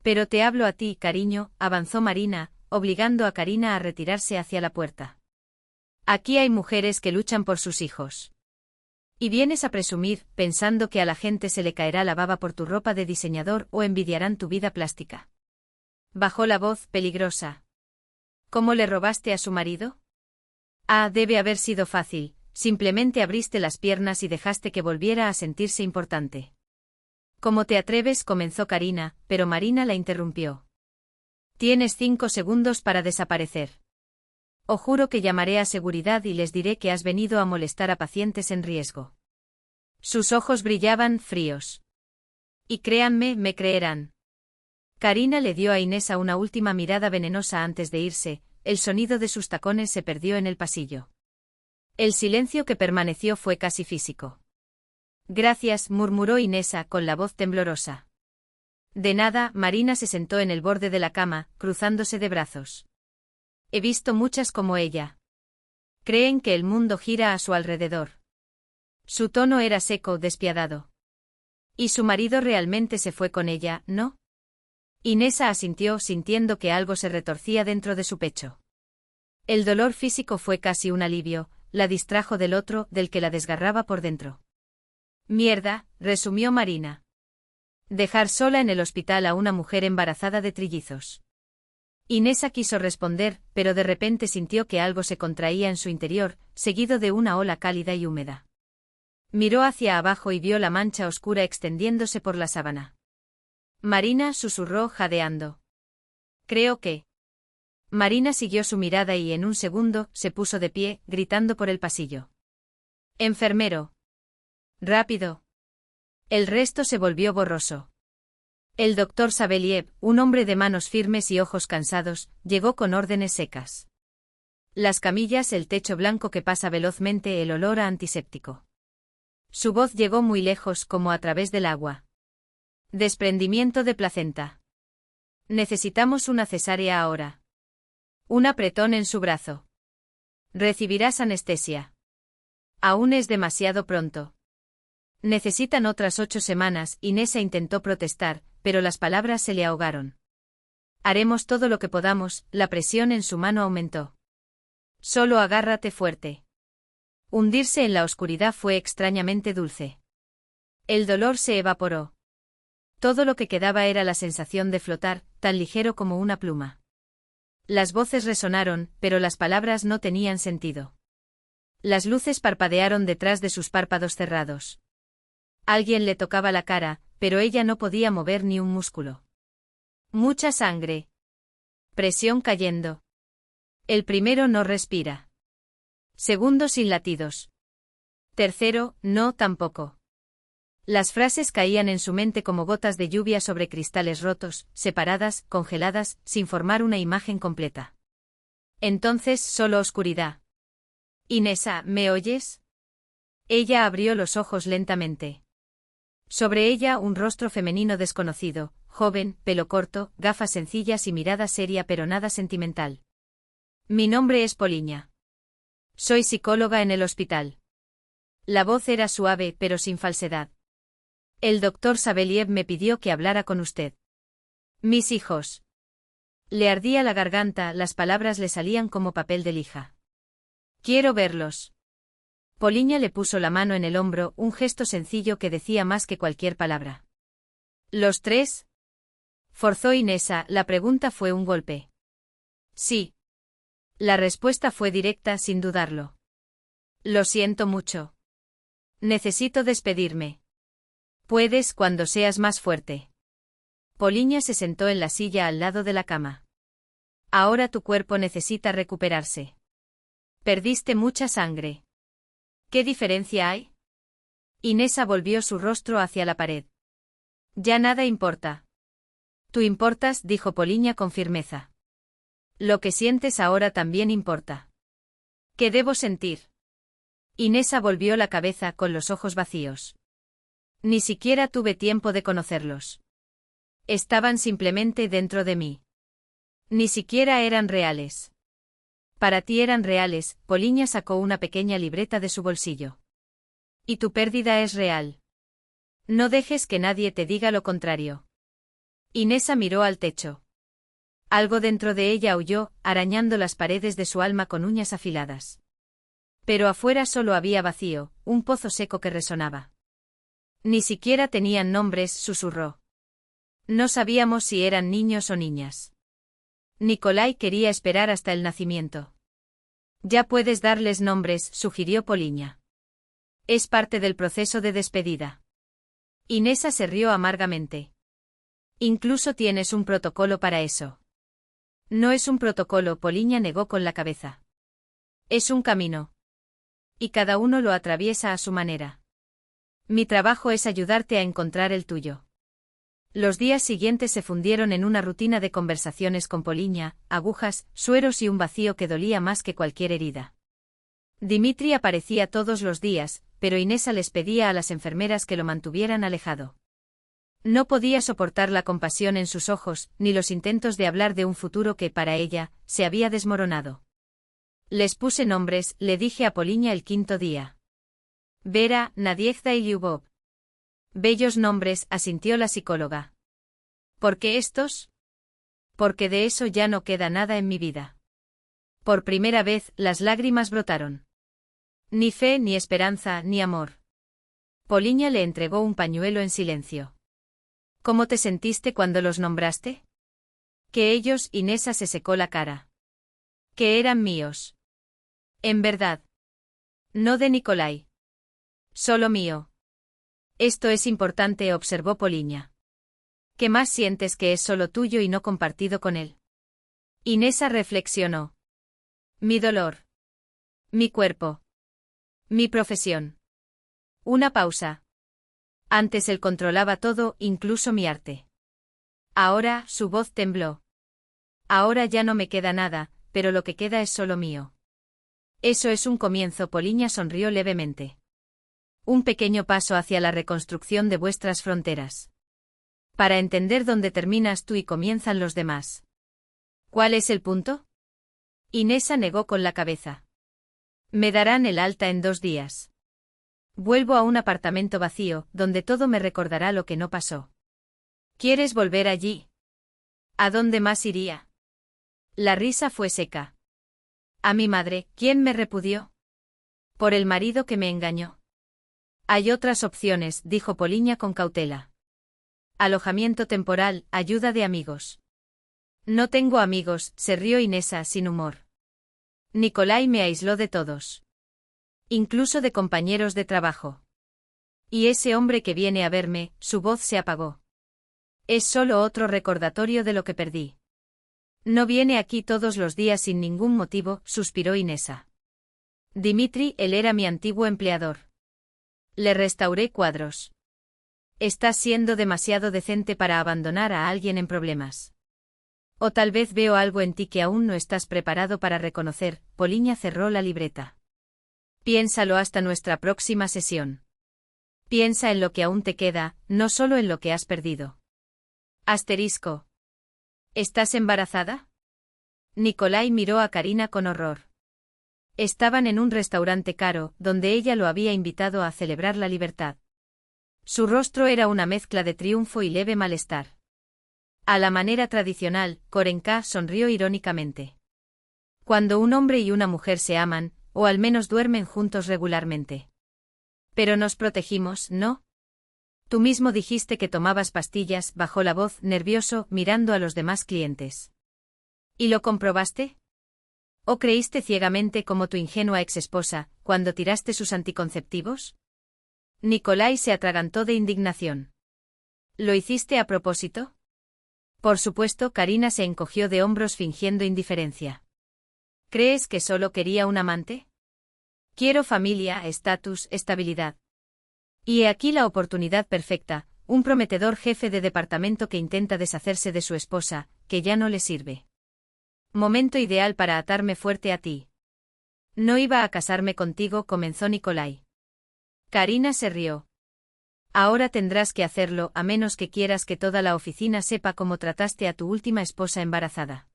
S1: Pero te hablo a ti, cariño, avanzó Marina, obligando a Karina a retirarse hacia la puerta. Aquí hay mujeres que luchan por sus hijos. Y vienes a presumir, pensando que a la gente se le caerá la baba por tu ropa de diseñador o envidiarán tu vida plástica. Bajó la voz, peligrosa. ¿Cómo le robaste a su marido? Ah, debe haber sido fácil, simplemente abriste las piernas y dejaste que volviera a sentirse importante. ¿Cómo te atreves? Comenzó Karina, pero Marina la interrumpió. Tienes 5 segundos para desaparecer. O juro que llamaré a seguridad y les diré que has venido a molestar a pacientes en riesgo. Sus ojos brillaban, fríos. Y créanme, me creerán. Karina le dio a Inesa una última mirada venenosa antes de irse, el sonido de sus tacones se perdió en el pasillo. El silencio que permaneció fue casi físico. Gracias, murmuró Inesa con la voz temblorosa. De nada. Marina se sentó en el borde de la cama, cruzándose de brazos. He visto muchas como ella. Creen que el mundo gira a su alrededor. Su tono era seco, despiadado. Y su marido realmente se fue con ella, ¿no? Inesa asintió, sintiendo que algo se retorcía dentro de su pecho. El dolor físico fue casi un alivio, la distrajo del otro, del que la desgarraba por dentro. Mierda, resumió Marina. Dejar sola en el hospital a una mujer embarazada de trillizos. Inesa quiso responder, pero de repente sintió que algo se contraía en su interior, seguido de una ola cálida y húmeda. Miró hacia abajo y vio la mancha oscura extendiéndose por la sábana. Marina susurró jadeando. Creo que... Marina siguió su mirada y en un segundo se puso de pie, gritando por el pasillo. Enfermero. Rápido. El resto se volvió borroso. El doctor Sabeliev, un hombre de manos firmes y ojos cansados, llegó con órdenes secas. Las camillas, el techo blanco que pasa velozmente, el olor a antiséptico. Su voz llegó muy lejos, como a través del agua. Desprendimiento de placenta. Necesitamos una cesárea ahora. Un apretón en su brazo. Recibirás anestesia. Aún es demasiado pronto. Necesitan otras 8 semanas. Inesa intentó protestar, pero las palabras se le ahogaron. Haremos todo lo que podamos. La presión en su mano aumentó. Solo agárrate fuerte. Hundirse en la oscuridad fue extrañamente dulce. El dolor se evaporó. Todo lo que quedaba era la sensación de flotar, tan ligero como una pluma. Las voces resonaron, pero las palabras no tenían sentido. Las luces parpadearon detrás de sus párpados cerrados. Alguien le tocaba la cara, pero ella no podía mover ni un músculo. Mucha sangre. Presión cayendo. El primero no respira. Segundo sin latidos. Tercero, no tampoco. Las frases caían en su mente como gotas de lluvia sobre cristales rotos, separadas, congeladas, sin formar una imagen completa. Entonces solo oscuridad. Inesa, ¿me oyes? Ella abrió los ojos lentamente. Sobre ella un rostro femenino desconocido, joven, pelo corto, gafas sencillas y mirada seria pero nada sentimental. Mi nombre es Poliña. Soy psicóloga en el hospital. La voz era suave pero sin falsedad. El doctor Sabeliev me pidió que hablara con usted. Mis hijos. Le ardía la garganta, las palabras le salían como papel de lija. Quiero verlos. Poliña le puso la mano en el hombro, un gesto sencillo que decía más que cualquier palabra. ¿Los 3? Forzó Inesa, la pregunta fue un golpe. Sí. La respuesta fue directa sin dudarlo. Lo siento mucho. Necesito despedirme. Puedes cuando seas más fuerte. Poliña se sentó en la silla al lado de la cama. Ahora tu cuerpo necesita recuperarse. Perdiste mucha sangre. ¿Qué diferencia hay? Inesa volvió su rostro hacia la pared. Ya nada importa. Tú importas, dijo Poliña con firmeza. Lo que sientes ahora también importa. ¿Qué debo sentir? Inesa volvió la cabeza con los ojos vacíos. Ni siquiera tuve tiempo de conocerlos. Estaban simplemente dentro de mí. Ni siquiera eran reales. Para ti eran reales. Poliña sacó una pequeña libreta de su bolsillo. Y tu pérdida es real. No dejes que nadie te diga lo contrario. Inesa miró al techo. Algo dentro de ella aulló, arañando las paredes de su alma con uñas afiladas. Pero afuera solo había vacío, un pozo seco que resonaba. Ni siquiera tenían nombres, susurró. No sabíamos si eran niños o niñas. Nikolai quería esperar hasta el nacimiento. Ya puedes darles nombres, sugirió Poliña. Es parte del proceso de despedida. Inesa se rió amargamente. Incluso tienes un protocolo para eso. No es un protocolo, Poliña negó con la cabeza. Es un camino. Y cada uno lo atraviesa a su manera. Mi trabajo es ayudarte a encontrar el tuyo. Los días siguientes se fundieron en una rutina de conversaciones con Poliña, agujas, sueros y un vacío que dolía más que cualquier herida. Dimitri aparecía todos los días, pero Inesa les pedía a las enfermeras que lo mantuvieran alejado. No podía soportar la compasión en sus ojos, ni los intentos de hablar de un futuro que, para ella, se había desmoronado. Les puse nombres, le dije a Poliña el 5.º día. Vera, Nadiezhda y Lyubov. Bellos nombres, asintió la psicóloga. ¿Por qué estos? Porque de eso ya no queda nada en mi vida. Por primera vez, las lágrimas brotaron. Ni fe, ni esperanza, ni amor. Poliña le entregó un pañuelo en silencio. ¿Cómo te sentiste cuando los nombraste? Que ellos, Inesa se secó la cara. Que eran míos. En verdad. No de Nicolai. Solo mío. Esto es importante, observó Poliña. ¿Qué más sientes que es solo tuyo y no compartido con él? Inesa reflexionó. Mi dolor. Mi cuerpo. Mi profesión. Una pausa. Antes él controlaba todo, incluso mi arte. Ahora, su voz tembló. Ahora ya no me queda nada, pero lo que queda es solo mío. Eso es un comienzo, Poliña sonrió levemente. Un pequeño paso hacia la reconstrucción de vuestras fronteras. Para entender dónde terminas tú y comienzan los demás. ¿Cuál es el punto? Inesa negó con la cabeza. Me darán el alta en 2 días. Vuelvo a un apartamento vacío, donde todo me recordará lo que no pasó. ¿Quieres volver allí? ¿A dónde más iría? La risa fue seca. A mi madre, ¿quién me repudió? Por el marido que me engañó. Hay otras opciones, dijo Poliña con cautela. Alojamiento temporal, ayuda de amigos. No tengo amigos, se rió Inesa sin humor. Nicolai me aisló de todos. Incluso de compañeros de trabajo. Y ese hombre que viene a verme, su voz se apagó. Es solo otro recordatorio de lo que perdí. No viene aquí todos los días sin ningún motivo, suspiró Inesa. Dimitri, él era mi antiguo empleador. Le restauré cuadros. Estás siendo demasiado decente para abandonar a alguien en problemas. O tal vez veo algo en ti que aún no estás preparado para reconocer. Poliña cerró la libreta. Piénsalo hasta nuestra próxima sesión. Piensa en lo que aún te queda, no solo en lo que has perdido. Asterisco. ¿Estás embarazada? Nicolai miró a Karina con horror. Estaban en un restaurante caro, donde ella lo había invitado a celebrar la libertad. Su rostro era una mezcla de triunfo y leve malestar. A la manera tradicional, Korenka sonrió irónicamente. Cuando un hombre y una mujer se aman, o al menos duermen juntos regularmente. Pero nos protegimos, ¿no? Tú mismo dijiste que tomabas pastillas, bajó la voz, nervioso, mirando a los demás clientes. ¿Y lo comprobaste? ¿O creíste ciegamente como tu ingenua exesposa, cuando tiraste sus anticonceptivos? Nicolai se atragantó de indignación. ¿Lo hiciste a propósito? Por supuesto, Karina se encogió de hombros fingiendo indiferencia. ¿Crees que solo quería un amante? Quiero familia, estatus, estabilidad. Y he aquí la oportunidad perfecta, un prometedor jefe de departamento que intenta deshacerse de su esposa, que ya no le sirve. Momento ideal para atarme fuerte a ti. No iba a casarme contigo, comenzó Nicolai. Karina se rió. Ahora tendrás que hacerlo, a menos que quieras que toda la oficina sepa cómo trataste a tu última esposa embarazada.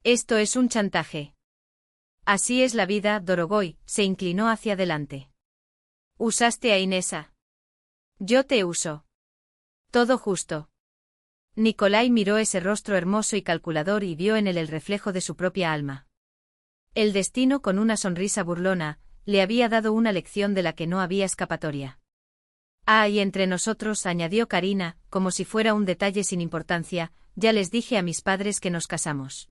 S1: Esto es un chantaje. Así es la vida, Dorogoy, se inclinó hacia adelante. Usaste a Inesa. Yo te uso. Todo justo. Nicolai miró ese rostro hermoso y calculador y vio en él el reflejo de su propia alma. El destino, con una sonrisa burlona, le había dado una lección de la que no había escapatoria. Ah, y entre nosotros, añadió Karina, como si fuera un detalle sin importancia, ya les dije a mis padres que nos casamos.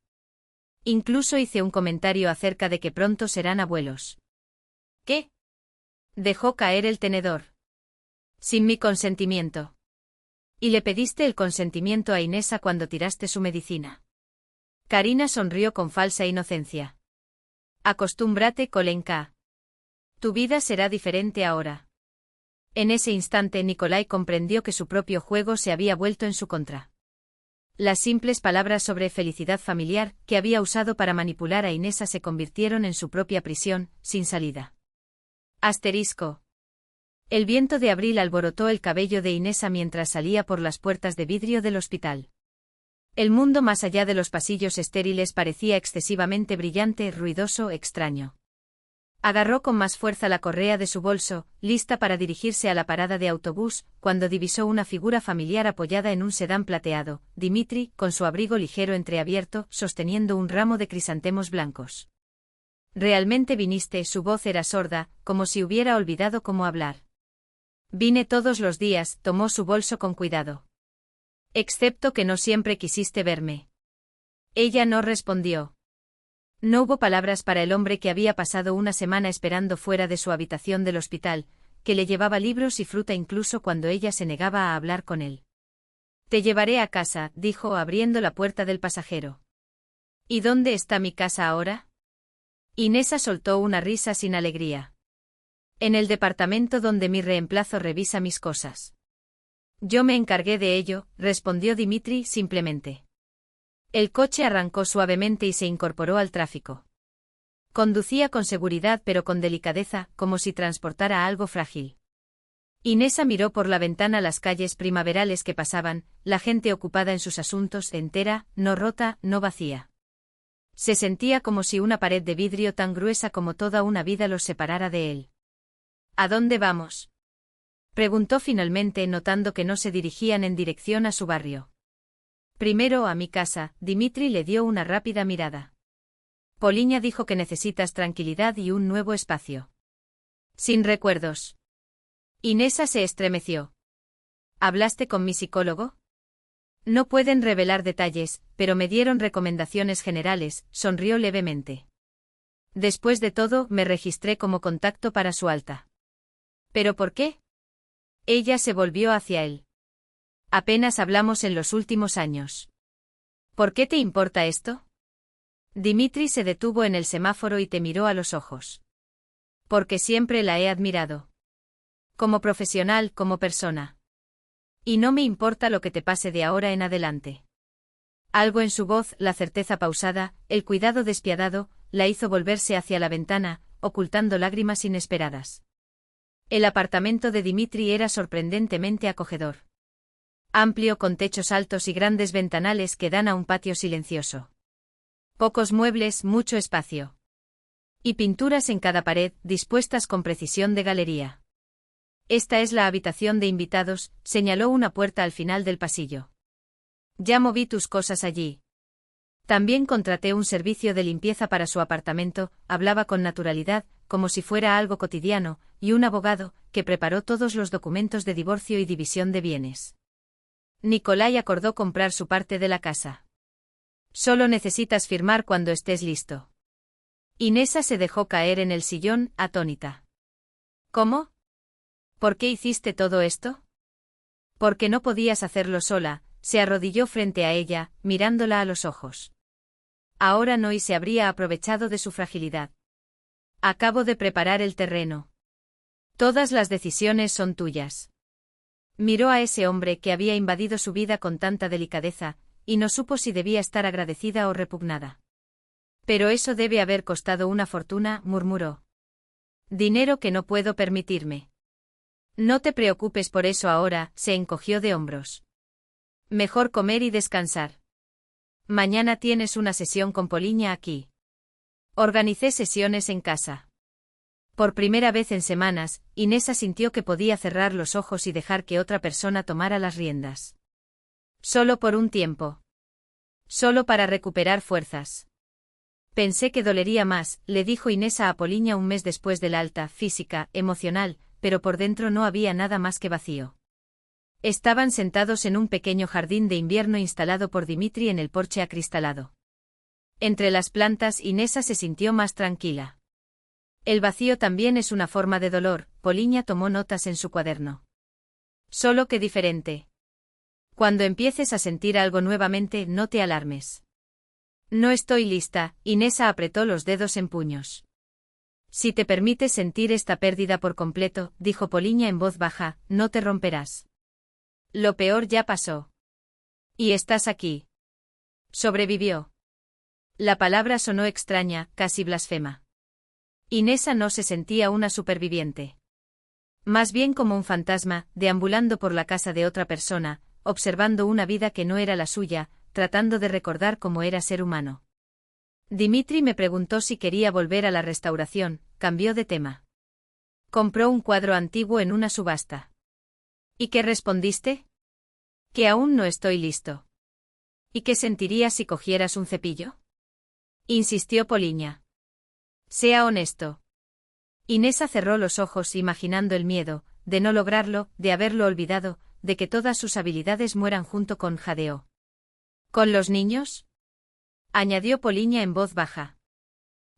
S1: Incluso hice un comentario acerca de que pronto serán abuelos. ¿Qué? Dejó caer el tenedor. Sin mi consentimiento. ¿Y le pediste el consentimiento a Inesa cuando tiraste su medicina? Karina sonrió con falsa inocencia. Acostúmbrate, Kolenka. Tu vida será diferente ahora. En ese instante Nicolai comprendió que su propio juego se había vuelto en su contra. Las simples palabras sobre felicidad familiar que había usado para manipular a Inesa se convirtieron en su propia prisión, sin salida. Asterisco. El viento de abril alborotó el cabello de Inesa mientras salía por las puertas de vidrio del hospital. El mundo más allá de los pasillos estériles parecía excesivamente brillante, ruidoso, extraño. Agarró con más fuerza la correa de su bolso, lista para dirigirse a la parada de autobús, cuando divisó una figura familiar apoyada en un sedán plateado, Dimitri, con su abrigo ligero entreabierto, sosteniendo un ramo de crisantemos blancos. ¿Realmente viniste? Su voz era sorda, como si hubiera olvidado cómo hablar. Vine todos los días, tomó su bolso con cuidado. Excepto que no siempre quisiste verme. Ella no respondió. No hubo palabras para el hombre que había pasado una semana esperando fuera de su habitación del hospital, que le llevaba libros y fruta incluso cuando ella se negaba a hablar con él. Te llevaré a casa, dijo abriendo la puerta del pasajero. ¿Y dónde está mi casa ahora? Inesa soltó una risa sin alegría. En el departamento donde mi reemplazo revisa mis cosas. Yo me encargué de ello, respondió Dimitri simplemente. El coche arrancó suavemente y se incorporó al tráfico. Conducía con seguridad pero con delicadeza, como si transportara algo frágil. Inesa miró por la ventana las calles primaverales que pasaban, la gente ocupada en sus asuntos, entera, no rota, no vacía. Se sentía como si una pared de vidrio tan gruesa como toda una vida los separara de él. ¿A dónde vamos? Preguntó finalmente, notando que no se dirigían en dirección a su barrio. Primero a mi casa, Dimitri le dio una rápida mirada. Poliña dijo que necesitas tranquilidad y un nuevo espacio. Sin recuerdos. Inesa se estremeció. ¿Hablaste con mi psicólogo? No pueden revelar detalles, pero me dieron recomendaciones generales, sonrió levemente. Después de todo, me registré como contacto para su alta. ¿Pero por qué? Ella se volvió hacia él. Apenas hablamos en los últimos años. ¿Por qué te importa esto? Dimitri se detuvo en el semáforo y te miró a los ojos. Porque siempre la he admirado. Como profesional, como persona. Y no me importa lo que te pase de ahora en adelante. Algo en su voz, la certeza pausada, el cuidado despiadado, la hizo volverse hacia la ventana, ocultando lágrimas inesperadas. El apartamento de Dimitri era sorprendentemente acogedor. Amplio con techos altos y grandes ventanales que dan a un patio silencioso. Pocos muebles, mucho espacio. Y pinturas en cada pared, dispuestas con precisión de galería. Esta es la habitación de invitados, señaló una puerta al final del pasillo. Ya moví tus cosas allí. También contraté un servicio de limpieza para su apartamento, hablaba con naturalidad, como si fuera algo cotidiano, y un abogado, que preparó todos los documentos de divorcio y división de bienes. Nikolai acordó comprar su parte de la casa. Solo necesitas firmar cuando estés listo. Inesa se dejó caer en el sillón, atónita. ¿Cómo? ¿Por qué hiciste todo esto? Porque no podías hacerlo sola, se arrodilló frente a ella, mirándola a los ojos. Ahora no y se habría aprovechado de su fragilidad. Acabo de preparar el terreno. Todas las decisiones son tuyas. Miró a ese hombre que había invadido su vida con tanta delicadeza, y no supo si debía estar agradecida o repugnada. Pero eso debe haber costado una fortuna, murmuró. Dinero que no puedo permitirme. No te preocupes por eso ahora, se encogió de hombros. Mejor comer y descansar. Mañana tienes una sesión con Poliña aquí. Organicé sesiones en casa. Por primera vez en semanas, Inesa sintió que podía cerrar los ojos y dejar que otra persona tomara las riendas. Solo por un tiempo. Solo para recuperar fuerzas. Pensé que dolería más, le dijo Inesa a Poliña un mes después del alta, física, emocional, pero por dentro no había nada más que vacío. Estaban sentados en un pequeño jardín de invierno instalado por Dimitri en el porche acristalado. Entre las plantas, Inesa se sintió más tranquila. El vacío también es una forma de dolor, Poliña tomó notas en su cuaderno. Solo que diferente. Cuando empieces a sentir algo nuevamente, no te alarmes. No estoy lista, Inesa apretó los dedos en puños. Si te permites sentir esta pérdida por completo, dijo Poliña en voz baja, no te romperás. Lo peor ya pasó. Y estás aquí. Sobrevivió. La palabra sonó extraña, casi blasfema. Inesa no se sentía una superviviente. Más bien como un fantasma, deambulando por la casa de otra persona, observando una vida que no era la suya, tratando de recordar cómo era ser humano. Dimitri me preguntó si quería volver a la restauración, cambió de tema. Compró un cuadro antiguo en una subasta. ¿Y qué respondiste? Que aún no estoy listo. ¿Y qué sentirías si cogieras un cepillo? Insistió Poliña. Sea honesto. Inesa cerró los ojos imaginando el miedo, de no lograrlo, de haberlo olvidado, de que todas sus habilidades mueran junto con Jadeo. ¿Con los niños?, añadió Poliña en voz baja.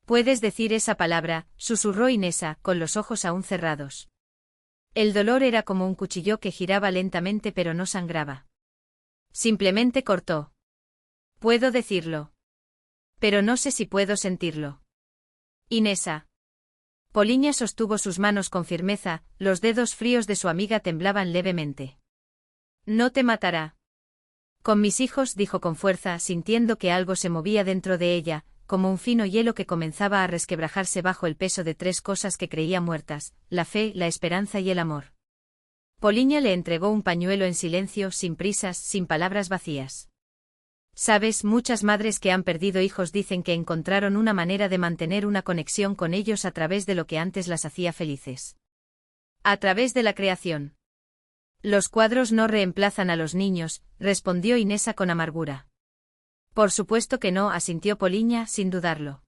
S1: Puedes decir esa palabra, susurró Inesa, con los ojos aún cerrados. El dolor era como un cuchillo que giraba lentamente pero no sangraba. Simplemente cortó. Puedo decirlo. Pero no sé si puedo sentirlo. Inesa. Poliña sostuvo sus manos con firmeza, los dedos fríos de su amiga temblaban levemente. No te matará. Con mis hijos, dijo con fuerza, sintiendo que algo se movía dentro de ella, como un fino hielo que comenzaba a resquebrajarse bajo el peso de tres cosas que creía muertas: la fe, la esperanza y el amor. Poliña le entregó un pañuelo en silencio, sin prisas, sin palabras vacías. Sabes, muchas madres que han perdido hijos dicen que encontraron una manera de mantener una conexión con ellos a través de lo que antes las hacía felices. A través de la creación. Los cuadros no reemplazan a los niños, respondió Inesa con amargura. Por supuesto que no, asintió Poliña, sin dudarlo.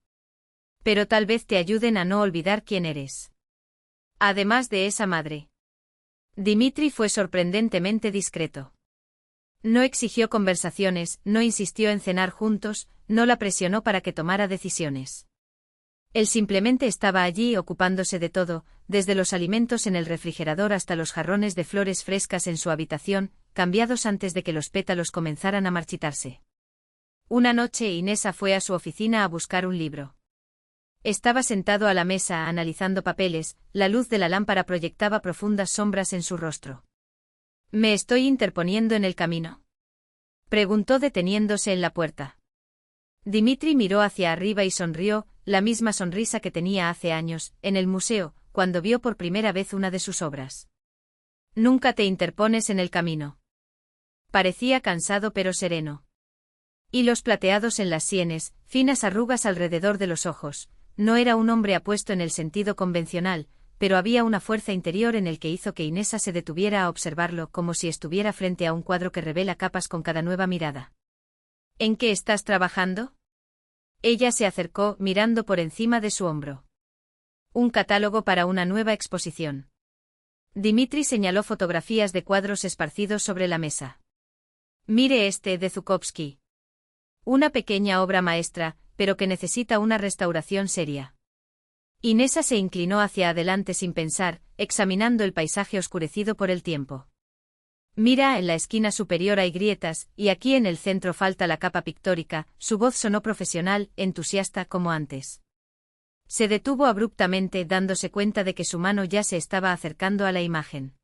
S1: Pero tal vez te ayuden a no olvidar quién eres. Además de esa madre. Dimitri fue sorprendentemente discreto. No exigió conversaciones, no insistió en cenar juntos, no la presionó para que tomara decisiones. Él simplemente estaba allí ocupándose de todo, desde los alimentos en el refrigerador hasta los jarrones de flores frescas en su habitación, cambiados antes de que los pétalos comenzaran a marchitarse. Una noche Inesa fue a su oficina a buscar un libro. Estaba sentado a la mesa analizando papeles, la luz de la lámpara proyectaba profundas sombras en su rostro. ¿Me estoy interponiendo en el camino?, preguntó deteniéndose en la puerta. Dimitri miró hacia arriba y sonrió, la misma sonrisa que tenía hace años, en el museo, cuando vio por primera vez una de sus obras. Nunca te interpones en el camino. Parecía cansado pero sereno. Hilos plateados en las sienes, finas arrugas alrededor de los ojos. No era un hombre apuesto en el sentido convencional, pero había una fuerza interior en el que hizo que Inesa se detuviera a observarlo como si estuviera frente a un cuadro que revela capas con cada nueva mirada. ¿En qué estás trabajando?, ella se acercó, mirando por encima de su hombro. Un catálogo para una nueva exposición. Dimitri señaló fotografías de cuadros esparcidos sobre la mesa. Mire este de Zhukovsky. Una pequeña obra maestra, pero que necesita una restauración seria. Inesa se inclinó hacia adelante sin pensar, examinando el paisaje oscurecido por el tiempo. Mira, en la esquina superior hay grietas, y aquí en el centro falta la capa pictórica. Su voz sonó profesional, entusiasta como antes. Se detuvo abruptamente, dándose cuenta de que su mano ya se estaba acercando a la imagen.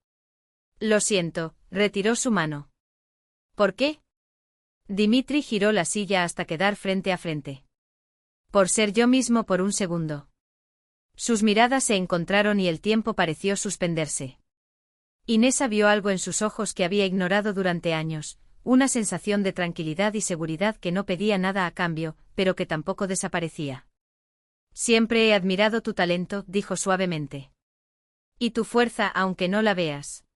S1: Lo siento, retiró su mano. ¿Por qué? Dimitri giró la silla hasta quedar frente a frente. Por ser yo mismo por un segundo. Sus miradas se encontraron y el tiempo pareció suspenderse. Inesa vio algo en sus ojos que había ignorado durante años, una sensación de tranquilidad y seguridad que no pedía nada a cambio, pero que tampoco desaparecía. Siempre he admirado tu talento, dijo suavemente. Y tu fuerza, aunque no la veas.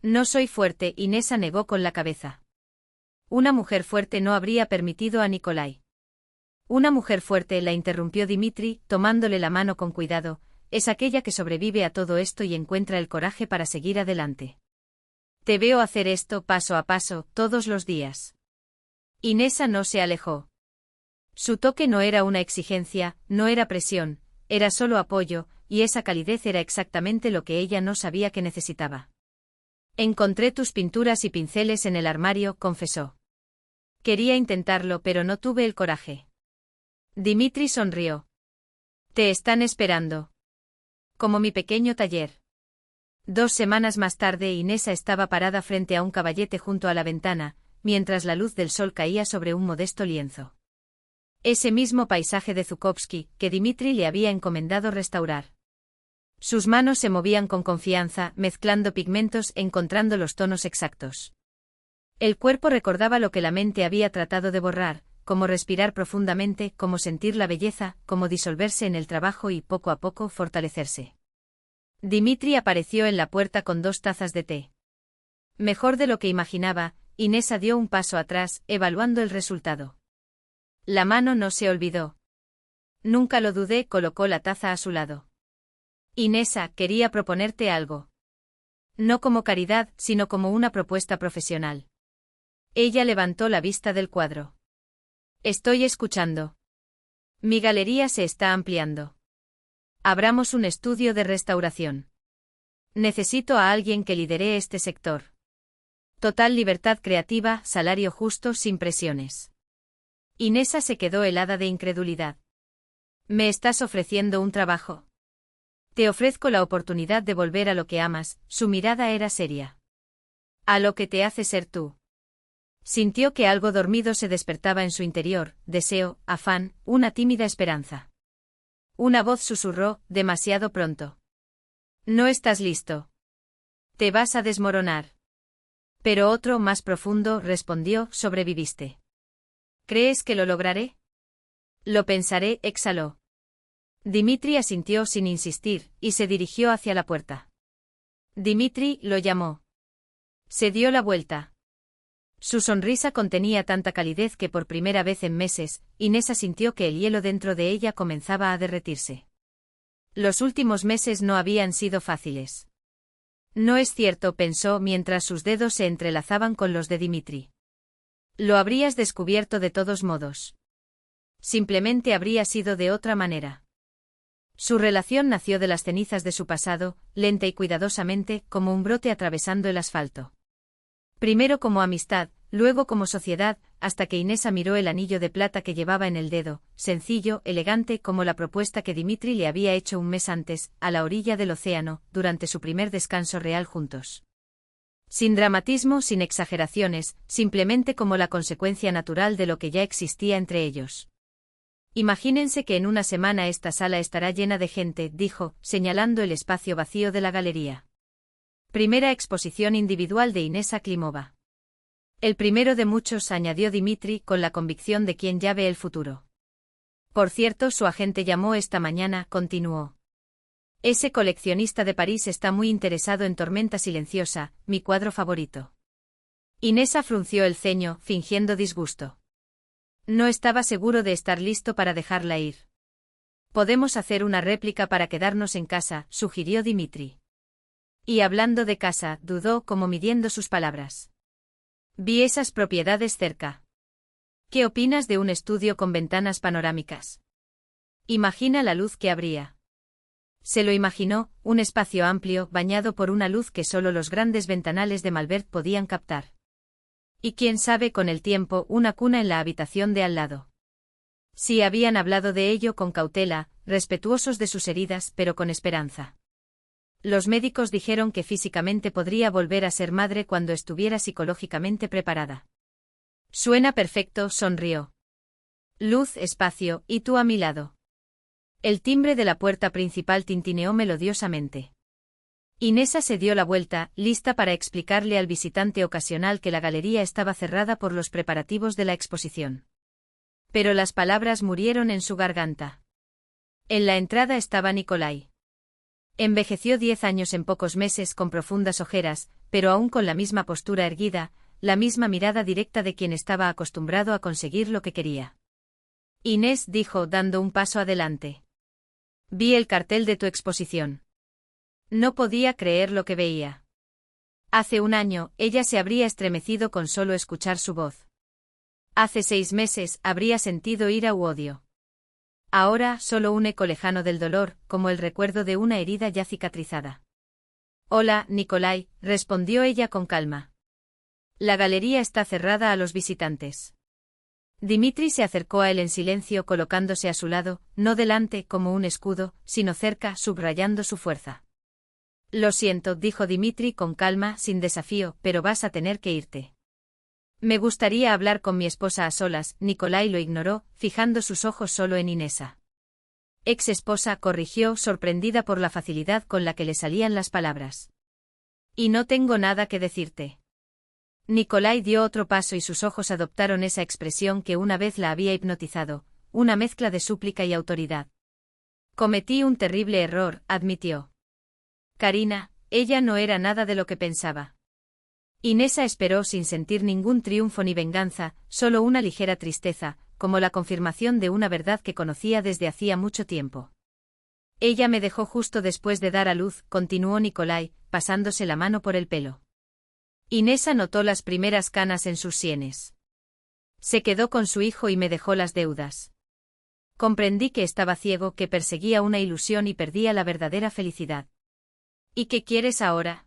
S1: No soy fuerte, Inesa negó con la cabeza. Una mujer fuerte no habría permitido a Nikolai. Una mujer fuerte, la interrumpió Dimitri, tomándole la mano con cuidado, es aquella que sobrevive a todo esto y encuentra el coraje para seguir adelante. Te veo hacer esto paso a paso, todos los días. Inesa no se alejó. Su toque no era una exigencia, no era presión, era solo apoyo, y esa calidez era exactamente lo que ella no sabía que necesitaba. Encontré tus pinturas y pinceles en el armario, confesó. Quería intentarlo, pero no tuve el coraje. Dimitri sonrió. Te están esperando. Como mi pequeño taller. 2 semanas más tarde Inesa estaba parada frente a un caballete junto a la ventana, mientras la luz del sol caía sobre un modesto lienzo. Ese mismo paisaje de Zhukovsky, que Dimitri le había encomendado restaurar. Sus manos se movían con confianza, mezclando pigmentos, encontrando los tonos exactos. El cuerpo recordaba lo que la mente había tratado de borrar, como respirar profundamente, como sentir la belleza, como disolverse en el trabajo y poco a poco fortalecerse. Dimitri apareció en la puerta con 2 tazas de té. Mejor de lo que imaginaba, Inesa dio un paso atrás, evaluando el resultado. La mano no se olvidó. Nunca lo dudé, colocó la taza a su lado. Inesa, quería proponerte algo. No como caridad, sino como una propuesta profesional. Ella levantó la vista del cuadro. Estoy escuchando. Mi galería se está ampliando. Abramos un estudio de restauración. Necesito a alguien que lidere este sector. Total libertad creativa, salario justo, sin presiones. Inesa se quedó helada de incredulidad. ¿Me estás ofreciendo un trabajo? Te ofrezco la oportunidad de volver a lo que amas. Su mirada era seria. A lo que te hace ser tú. Sintió que algo dormido se despertaba en su interior, deseo, afán, una tímida esperanza. Una voz susurró, demasiado pronto. No estás listo. Te vas a desmoronar. Pero otro, más profundo, respondió, sobreviviste. ¿Crees que lo lograré? Lo pensaré, exhaló. Dimitri asintió sin insistir, y se dirigió hacia la puerta. Dimitri lo llamó. Se dio la vuelta. Su sonrisa contenía tanta calidez que por primera vez en meses, Inesa sintió que el hielo dentro de ella comenzaba a derretirse. Los últimos meses no habían sido fáciles. No es cierto, pensó mientras sus dedos se entrelazaban con los de Dimitri. Lo habrías descubierto de todos modos. Simplemente habría sido de otra manera. Su relación nació de las cenizas de su pasado, lenta y cuidadosamente, como un brote atravesando el asfalto. Primero como amistad, luego como sociedad, hasta que Inesa miró el anillo de plata que llevaba en el dedo, sencillo, elegante como la propuesta que Dimitri le había hecho un mes antes, a la orilla del océano, durante su primer descanso real juntos. Sin dramatismo, sin exageraciones, simplemente como la consecuencia natural de lo que ya existía entre ellos. Imagínense que en una semana esta sala estará llena de gente, dijo, señalando el espacio vacío de la galería. Primera exposición individual de Inesa Klimova. El primero de muchos, añadió Dimitri, con la convicción de quien ya ve el futuro. Por cierto, su agente llamó esta mañana, continuó. Ese coleccionista de París está muy interesado en Tormenta Silenciosa, mi cuadro favorito. Inesa frunció el ceño, fingiendo disgusto. No estaba seguro de estar listo para dejarla ir. Podemos hacer una réplica para quedarnos en casa, sugirió Dimitri. Y hablando de casa, dudó como midiendo sus palabras. Vi esas propiedades cerca. ¿Qué opinas de un estudio con ventanas panorámicas? Imagina la luz que habría. Se lo imaginó, un espacio amplio, bañado por una luz que solo los grandes ventanales de Malbert podían captar. Y quién sabe con el tiempo, una cuna en la habitación de al lado. Sí, habían hablado de ello con cautela, respetuosos de sus heridas, pero con esperanza. Los médicos dijeron que físicamente podría volver a ser madre cuando estuviera psicológicamente preparada. Suena perfecto, sonrió. Luz, espacio, y tú a mi lado. El timbre de la puerta principal tintineó melodiosamente. Inesa se dio la vuelta, lista para explicarle al visitante ocasional que la galería estaba cerrada por los preparativos de la exposición. Pero las palabras murieron en su garganta. En la entrada estaba Nikolai. Envejeció 10 años en pocos meses con profundas ojeras, pero aún con la misma postura erguida, la misma mirada directa de quien estaba acostumbrado a conseguir lo que quería. Inés dijo dando un paso adelante. Vi el cartel de tu exposición. No podía creer lo que veía. Hace un año, ella se habría estremecido con solo escuchar su voz. Hace 6 meses, habría sentido ira u odio. Ahora, solo un eco lejano del dolor, como el recuerdo de una herida ya cicatrizada. Hola, Nikolai, respondió ella con calma. La galería está cerrada a los visitantes. Dimitri se acercó a él en silencio colocándose a su lado, no delante como un escudo, sino cerca, subrayando su fuerza. Lo siento, dijo Dimitri con calma, sin desafío, pero vas a tener que irte. Me gustaría hablar con mi esposa a solas. Nikolai lo ignoró, fijando sus ojos solo en Inesa. Ex esposa, corrigió, sorprendida por la facilidad con la que le salían las palabras. Y no tengo nada que decirte. Nikolai dio otro paso y sus ojos adoptaron esa expresión que una vez la había hipnotizado, una mezcla de súplica y autoridad. Cometí un terrible error, admitió. Karina, ella no era nada de lo que pensaba. Inesa esperó sin sentir ningún triunfo ni venganza, solo una ligera tristeza, como la confirmación de una verdad que conocía desde hacía mucho tiempo. Ella me dejó justo después de dar a luz, continuó Nikolai, pasándose la mano por el pelo. Inesa notó las primeras canas en sus sienes. Se quedó con su hijo y me dejó las deudas. Comprendí que estaba ciego, que perseguía una ilusión y perdía la verdadera felicidad. ¿Y qué quieres ahora?,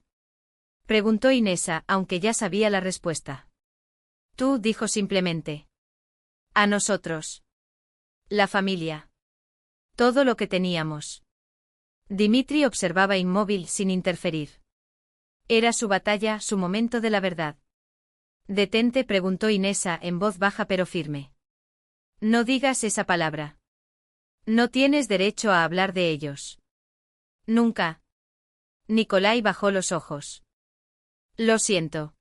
S1: preguntó Inesa, aunque ya sabía la respuesta. Tú, dijo simplemente. A nosotros. La familia. Todo lo que teníamos. Dimitri observaba inmóvil sin interferir. Era su batalla, su momento de la verdad. Detente, preguntó Inesa en voz baja pero firme. No digas esa palabra. No tienes derecho a hablar de ellos. Nunca. Nikolai bajó los ojos. Lo siento.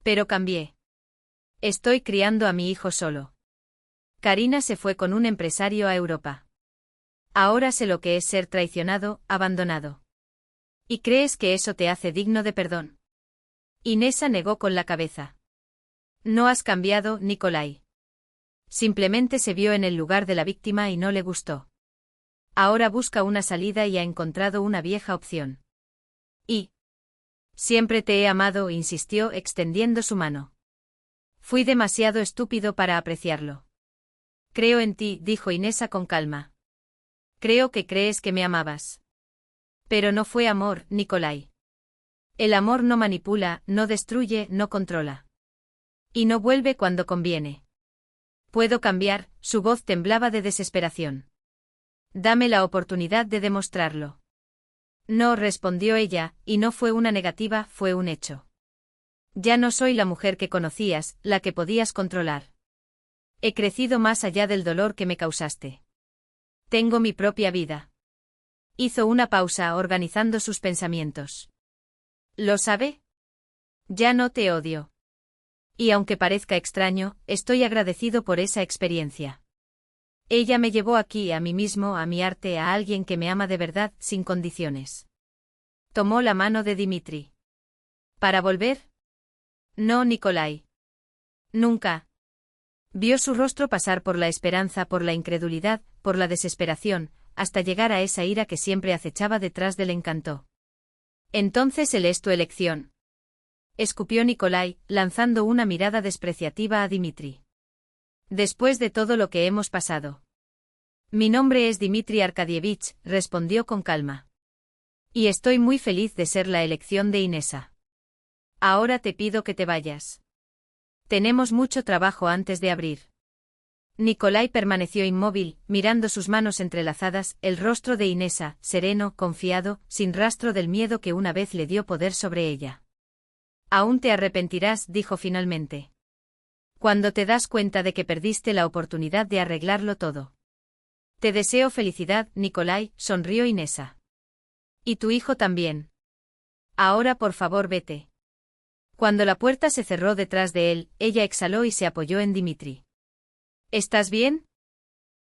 S1: Pero cambié. Estoy criando a mi hijo solo. Karina se fue con un empresario a Europa. Ahora sé lo que es ser traicionado, abandonado. ¿Y crees que eso te hace digno de perdón? Inesa negó con la cabeza. No has cambiado, Nikolai. Simplemente se vio en el lugar de la víctima y no le gustó. Ahora busca una salida y ha encontrado una vieja opción. Y siempre te he amado, insistió, extendiendo su mano. Fui demasiado estúpido para apreciarlo. Creo en ti, dijo Inesa con calma. Creo que crees que me amabas. Pero no fue amor, Nikolai. El amor no manipula, no destruye, no controla. Y no vuelve cuando conviene. Puedo cambiar, su voz temblaba de desesperación. Dame la oportunidad de demostrarlo. No, respondió ella, y no fue una negativa, fue un hecho. Ya no soy la mujer que conocías, la que podías controlar. He crecido más allá del dolor que me causaste. Tengo mi propia vida. Hizo una pausa, organizando sus pensamientos. ¿Lo sabe? Ya no te odio. Y aunque parezca extraño, estoy agradecido por esa experiencia. Ella me llevó aquí, a mí mismo, a mi arte, a alguien que me ama de verdad, sin condiciones. Tomó la mano de Dimitri. ¿Para volver? No, Nikolai. Nunca. Vio su rostro pasar por la esperanza, por la incredulidad, por la desesperación, hasta llegar a esa ira que siempre acechaba detrás del encanto. Entonces él es tu elección. Escupió Nikolai, lanzando una mirada despreciativa a Dimitri. Después de todo lo que hemos pasado. Mi nombre es Dimitri Arkadievich, respondió con calma. Y estoy muy feliz de ser la elección de Inesa. Ahora te pido que te vayas. Tenemos mucho trabajo antes de abrir. Nikolai permaneció inmóvil, mirando sus manos entrelazadas, el rostro de Inesa, sereno, confiado, sin rastro del miedo que una vez le dio poder sobre ella. Aún te arrepentirás, dijo finalmente. Cuando te das cuenta de que perdiste la oportunidad de arreglarlo todo. Te deseo felicidad, Nikolai, sonrió Inesa. Y tu hijo también. Ahora por favor vete. Cuando la puerta se cerró detrás de él, ella exhaló y se apoyó en Dimitri. ¿Estás bien?,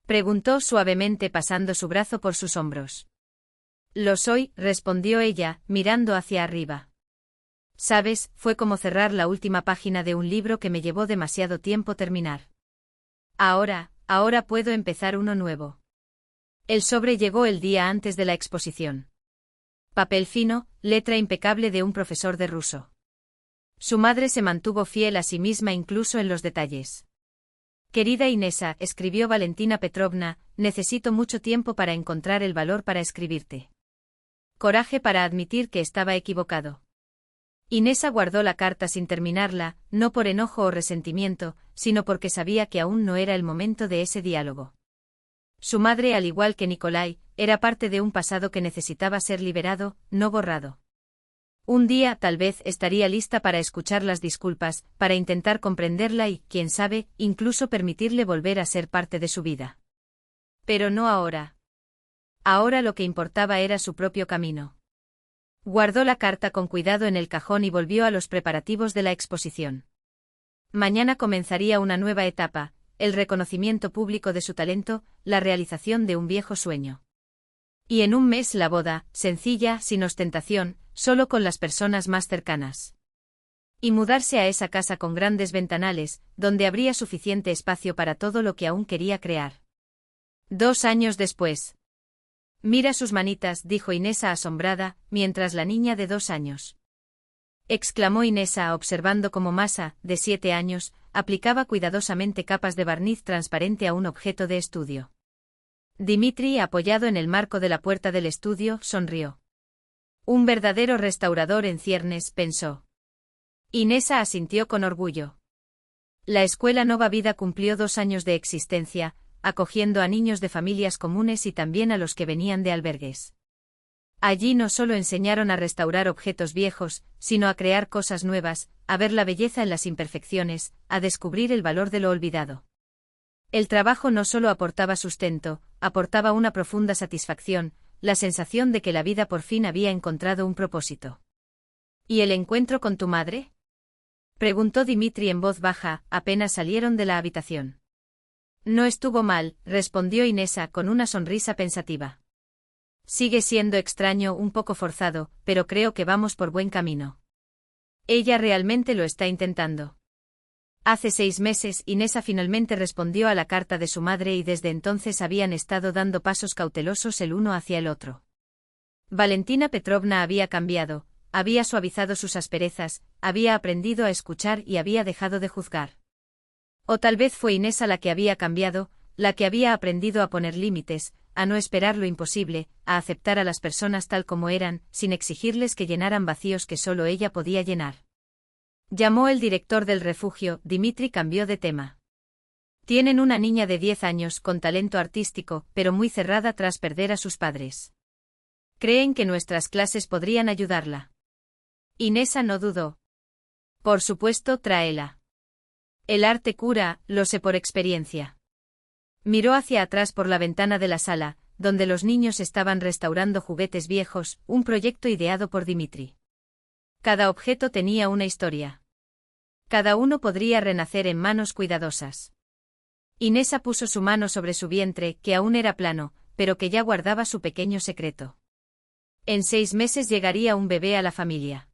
S1: preguntó suavemente pasando su brazo por sus hombros. Lo soy, respondió ella, mirando hacia arriba. Sabes, fue como cerrar la última página de un libro que me llevó demasiado tiempo terminar. Ahora puedo empezar uno nuevo. El sobre llegó el día antes de la exposición. Papel fino, letra impecable de un profesor de ruso. Su madre se mantuvo fiel a sí misma incluso en los detalles. Querida Inesa, escribió Valentina Petrovna, necesito mucho tiempo para encontrar el valor para escribirte. Coraje para admitir que estaba equivocado. Inesa guardó la carta sin terminarla, no por enojo o resentimiento, sino porque sabía que aún no era el momento de ese diálogo. Su madre, al igual que Nikolai, era parte de un pasado que necesitaba ser liberado, no borrado. Un día, tal vez, estaría lista para escuchar las disculpas, para intentar comprenderla y, quién sabe, incluso permitirle volver a ser parte de su vida. Pero no ahora. Ahora lo que importaba era su propio camino. Guardó la carta con cuidado en el cajón y volvió a los preparativos de la exposición. Mañana comenzaría una nueva etapa, el reconocimiento público de su talento, la realización de un viejo sueño. Y en un mes la boda, sencilla, sin ostentación, solo con las personas más cercanas. Y mudarse a esa casa con grandes ventanales, donde habría suficiente espacio para todo lo que aún quería crear. 2 años después. Mira sus manitas, dijo Inesa asombrada, mientras la niña de 2 años. Exclamó Inesa observando cómo Masa, de 7 años, aplicaba cuidadosamente capas de barniz transparente a un objeto de estudio. Dimitri, apoyado en el marco de la puerta del estudio, sonrió. Un verdadero restaurador en ciernes, pensó. Inesa asintió con orgullo. La escuela Nova Vida cumplió 2 años de existencia, acogiendo a niños de familias comunes y también a los que venían de albergues. Allí no solo enseñaron a restaurar objetos viejos, sino a crear cosas nuevas, a ver la belleza en las imperfecciones, a descubrir el valor de lo olvidado. El trabajo no solo aportaba sustento, aportaba una profunda satisfacción, la sensación de que la vida por fin había encontrado un propósito. ¿Y el encuentro con tu madre? Preguntó Dimitri en voz baja, apenas salieron de la habitación. No estuvo mal, respondió Inesa con una sonrisa pensativa. Sigue siendo extraño, un poco forzado, pero creo que vamos por buen camino. Ella realmente lo está intentando. Hace 6 meses Inesa finalmente respondió a la carta de su madre y desde entonces habían estado dando pasos cautelosos el uno hacia el otro. Valentina Petrovna había cambiado, había suavizado sus asperezas, había aprendido a escuchar y había dejado de juzgar. O tal vez fue Inesa la que había cambiado, la que había aprendido a poner límites, a no esperar lo imposible, a aceptar a las personas tal como eran, sin exigirles que llenaran vacíos que solo ella podía llenar. Llamó el director del refugio. Dimitri cambió de tema. Tienen una niña de 10 años con talento artístico, pero muy cerrada tras perder a sus padres. Creen que nuestras clases podrían ayudarla. Inesa no dudó. Por supuesto, tráela. El arte cura, lo sé por experiencia. Miró hacia atrás por la ventana de la sala, donde los niños estaban restaurando juguetes viejos, un proyecto ideado por Dimitri. Cada objeto tenía una historia. Cada uno podría renacer en manos cuidadosas. Inesa puso su mano sobre su vientre, que aún era plano, pero que ya guardaba su pequeño secreto. En 6 meses llegaría un bebé a la familia.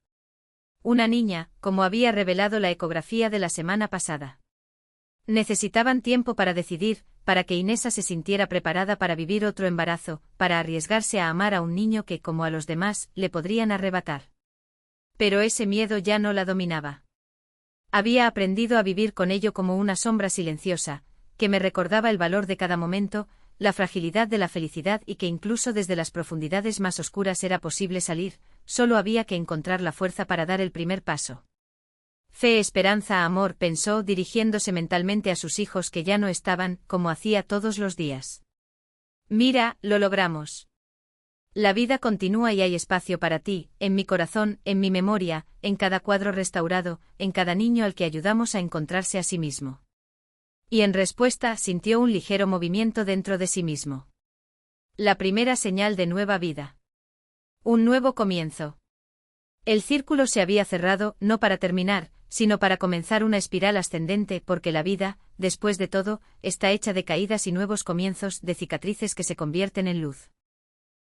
S1: Una niña, como había revelado la ecografía de la semana pasada. Necesitaban tiempo para decidir, para que Inesa se sintiera preparada para vivir otro embarazo, para arriesgarse a amar a un niño que, como a los demás, le podrían arrebatar. Pero ese miedo ya no la dominaba. Había aprendido a vivir con ello como una sombra silenciosa, que me recordaba el valor de cada momento, la fragilidad de la felicidad y que incluso desde las profundidades más oscuras era posible salir, solo había que encontrar la fuerza para dar el primer paso. Fe, esperanza, amor, pensó dirigiéndose mentalmente a sus hijos que ya no estaban, como hacía todos los días. Mira, lo logramos. La vida continúa y hay espacio para ti, en mi corazón, en mi memoria, en cada cuadro restaurado, en cada niño al que ayudamos a encontrarse a sí mismo. Y en respuesta sintió un ligero movimiento dentro de sí mismo. La primera señal de nueva vida. Un nuevo comienzo. El círculo se había cerrado, no para terminar, sino para comenzar una espiral ascendente, porque la vida, después de todo, está hecha de caídas y nuevos comienzos, de cicatrices que se convierten en luz.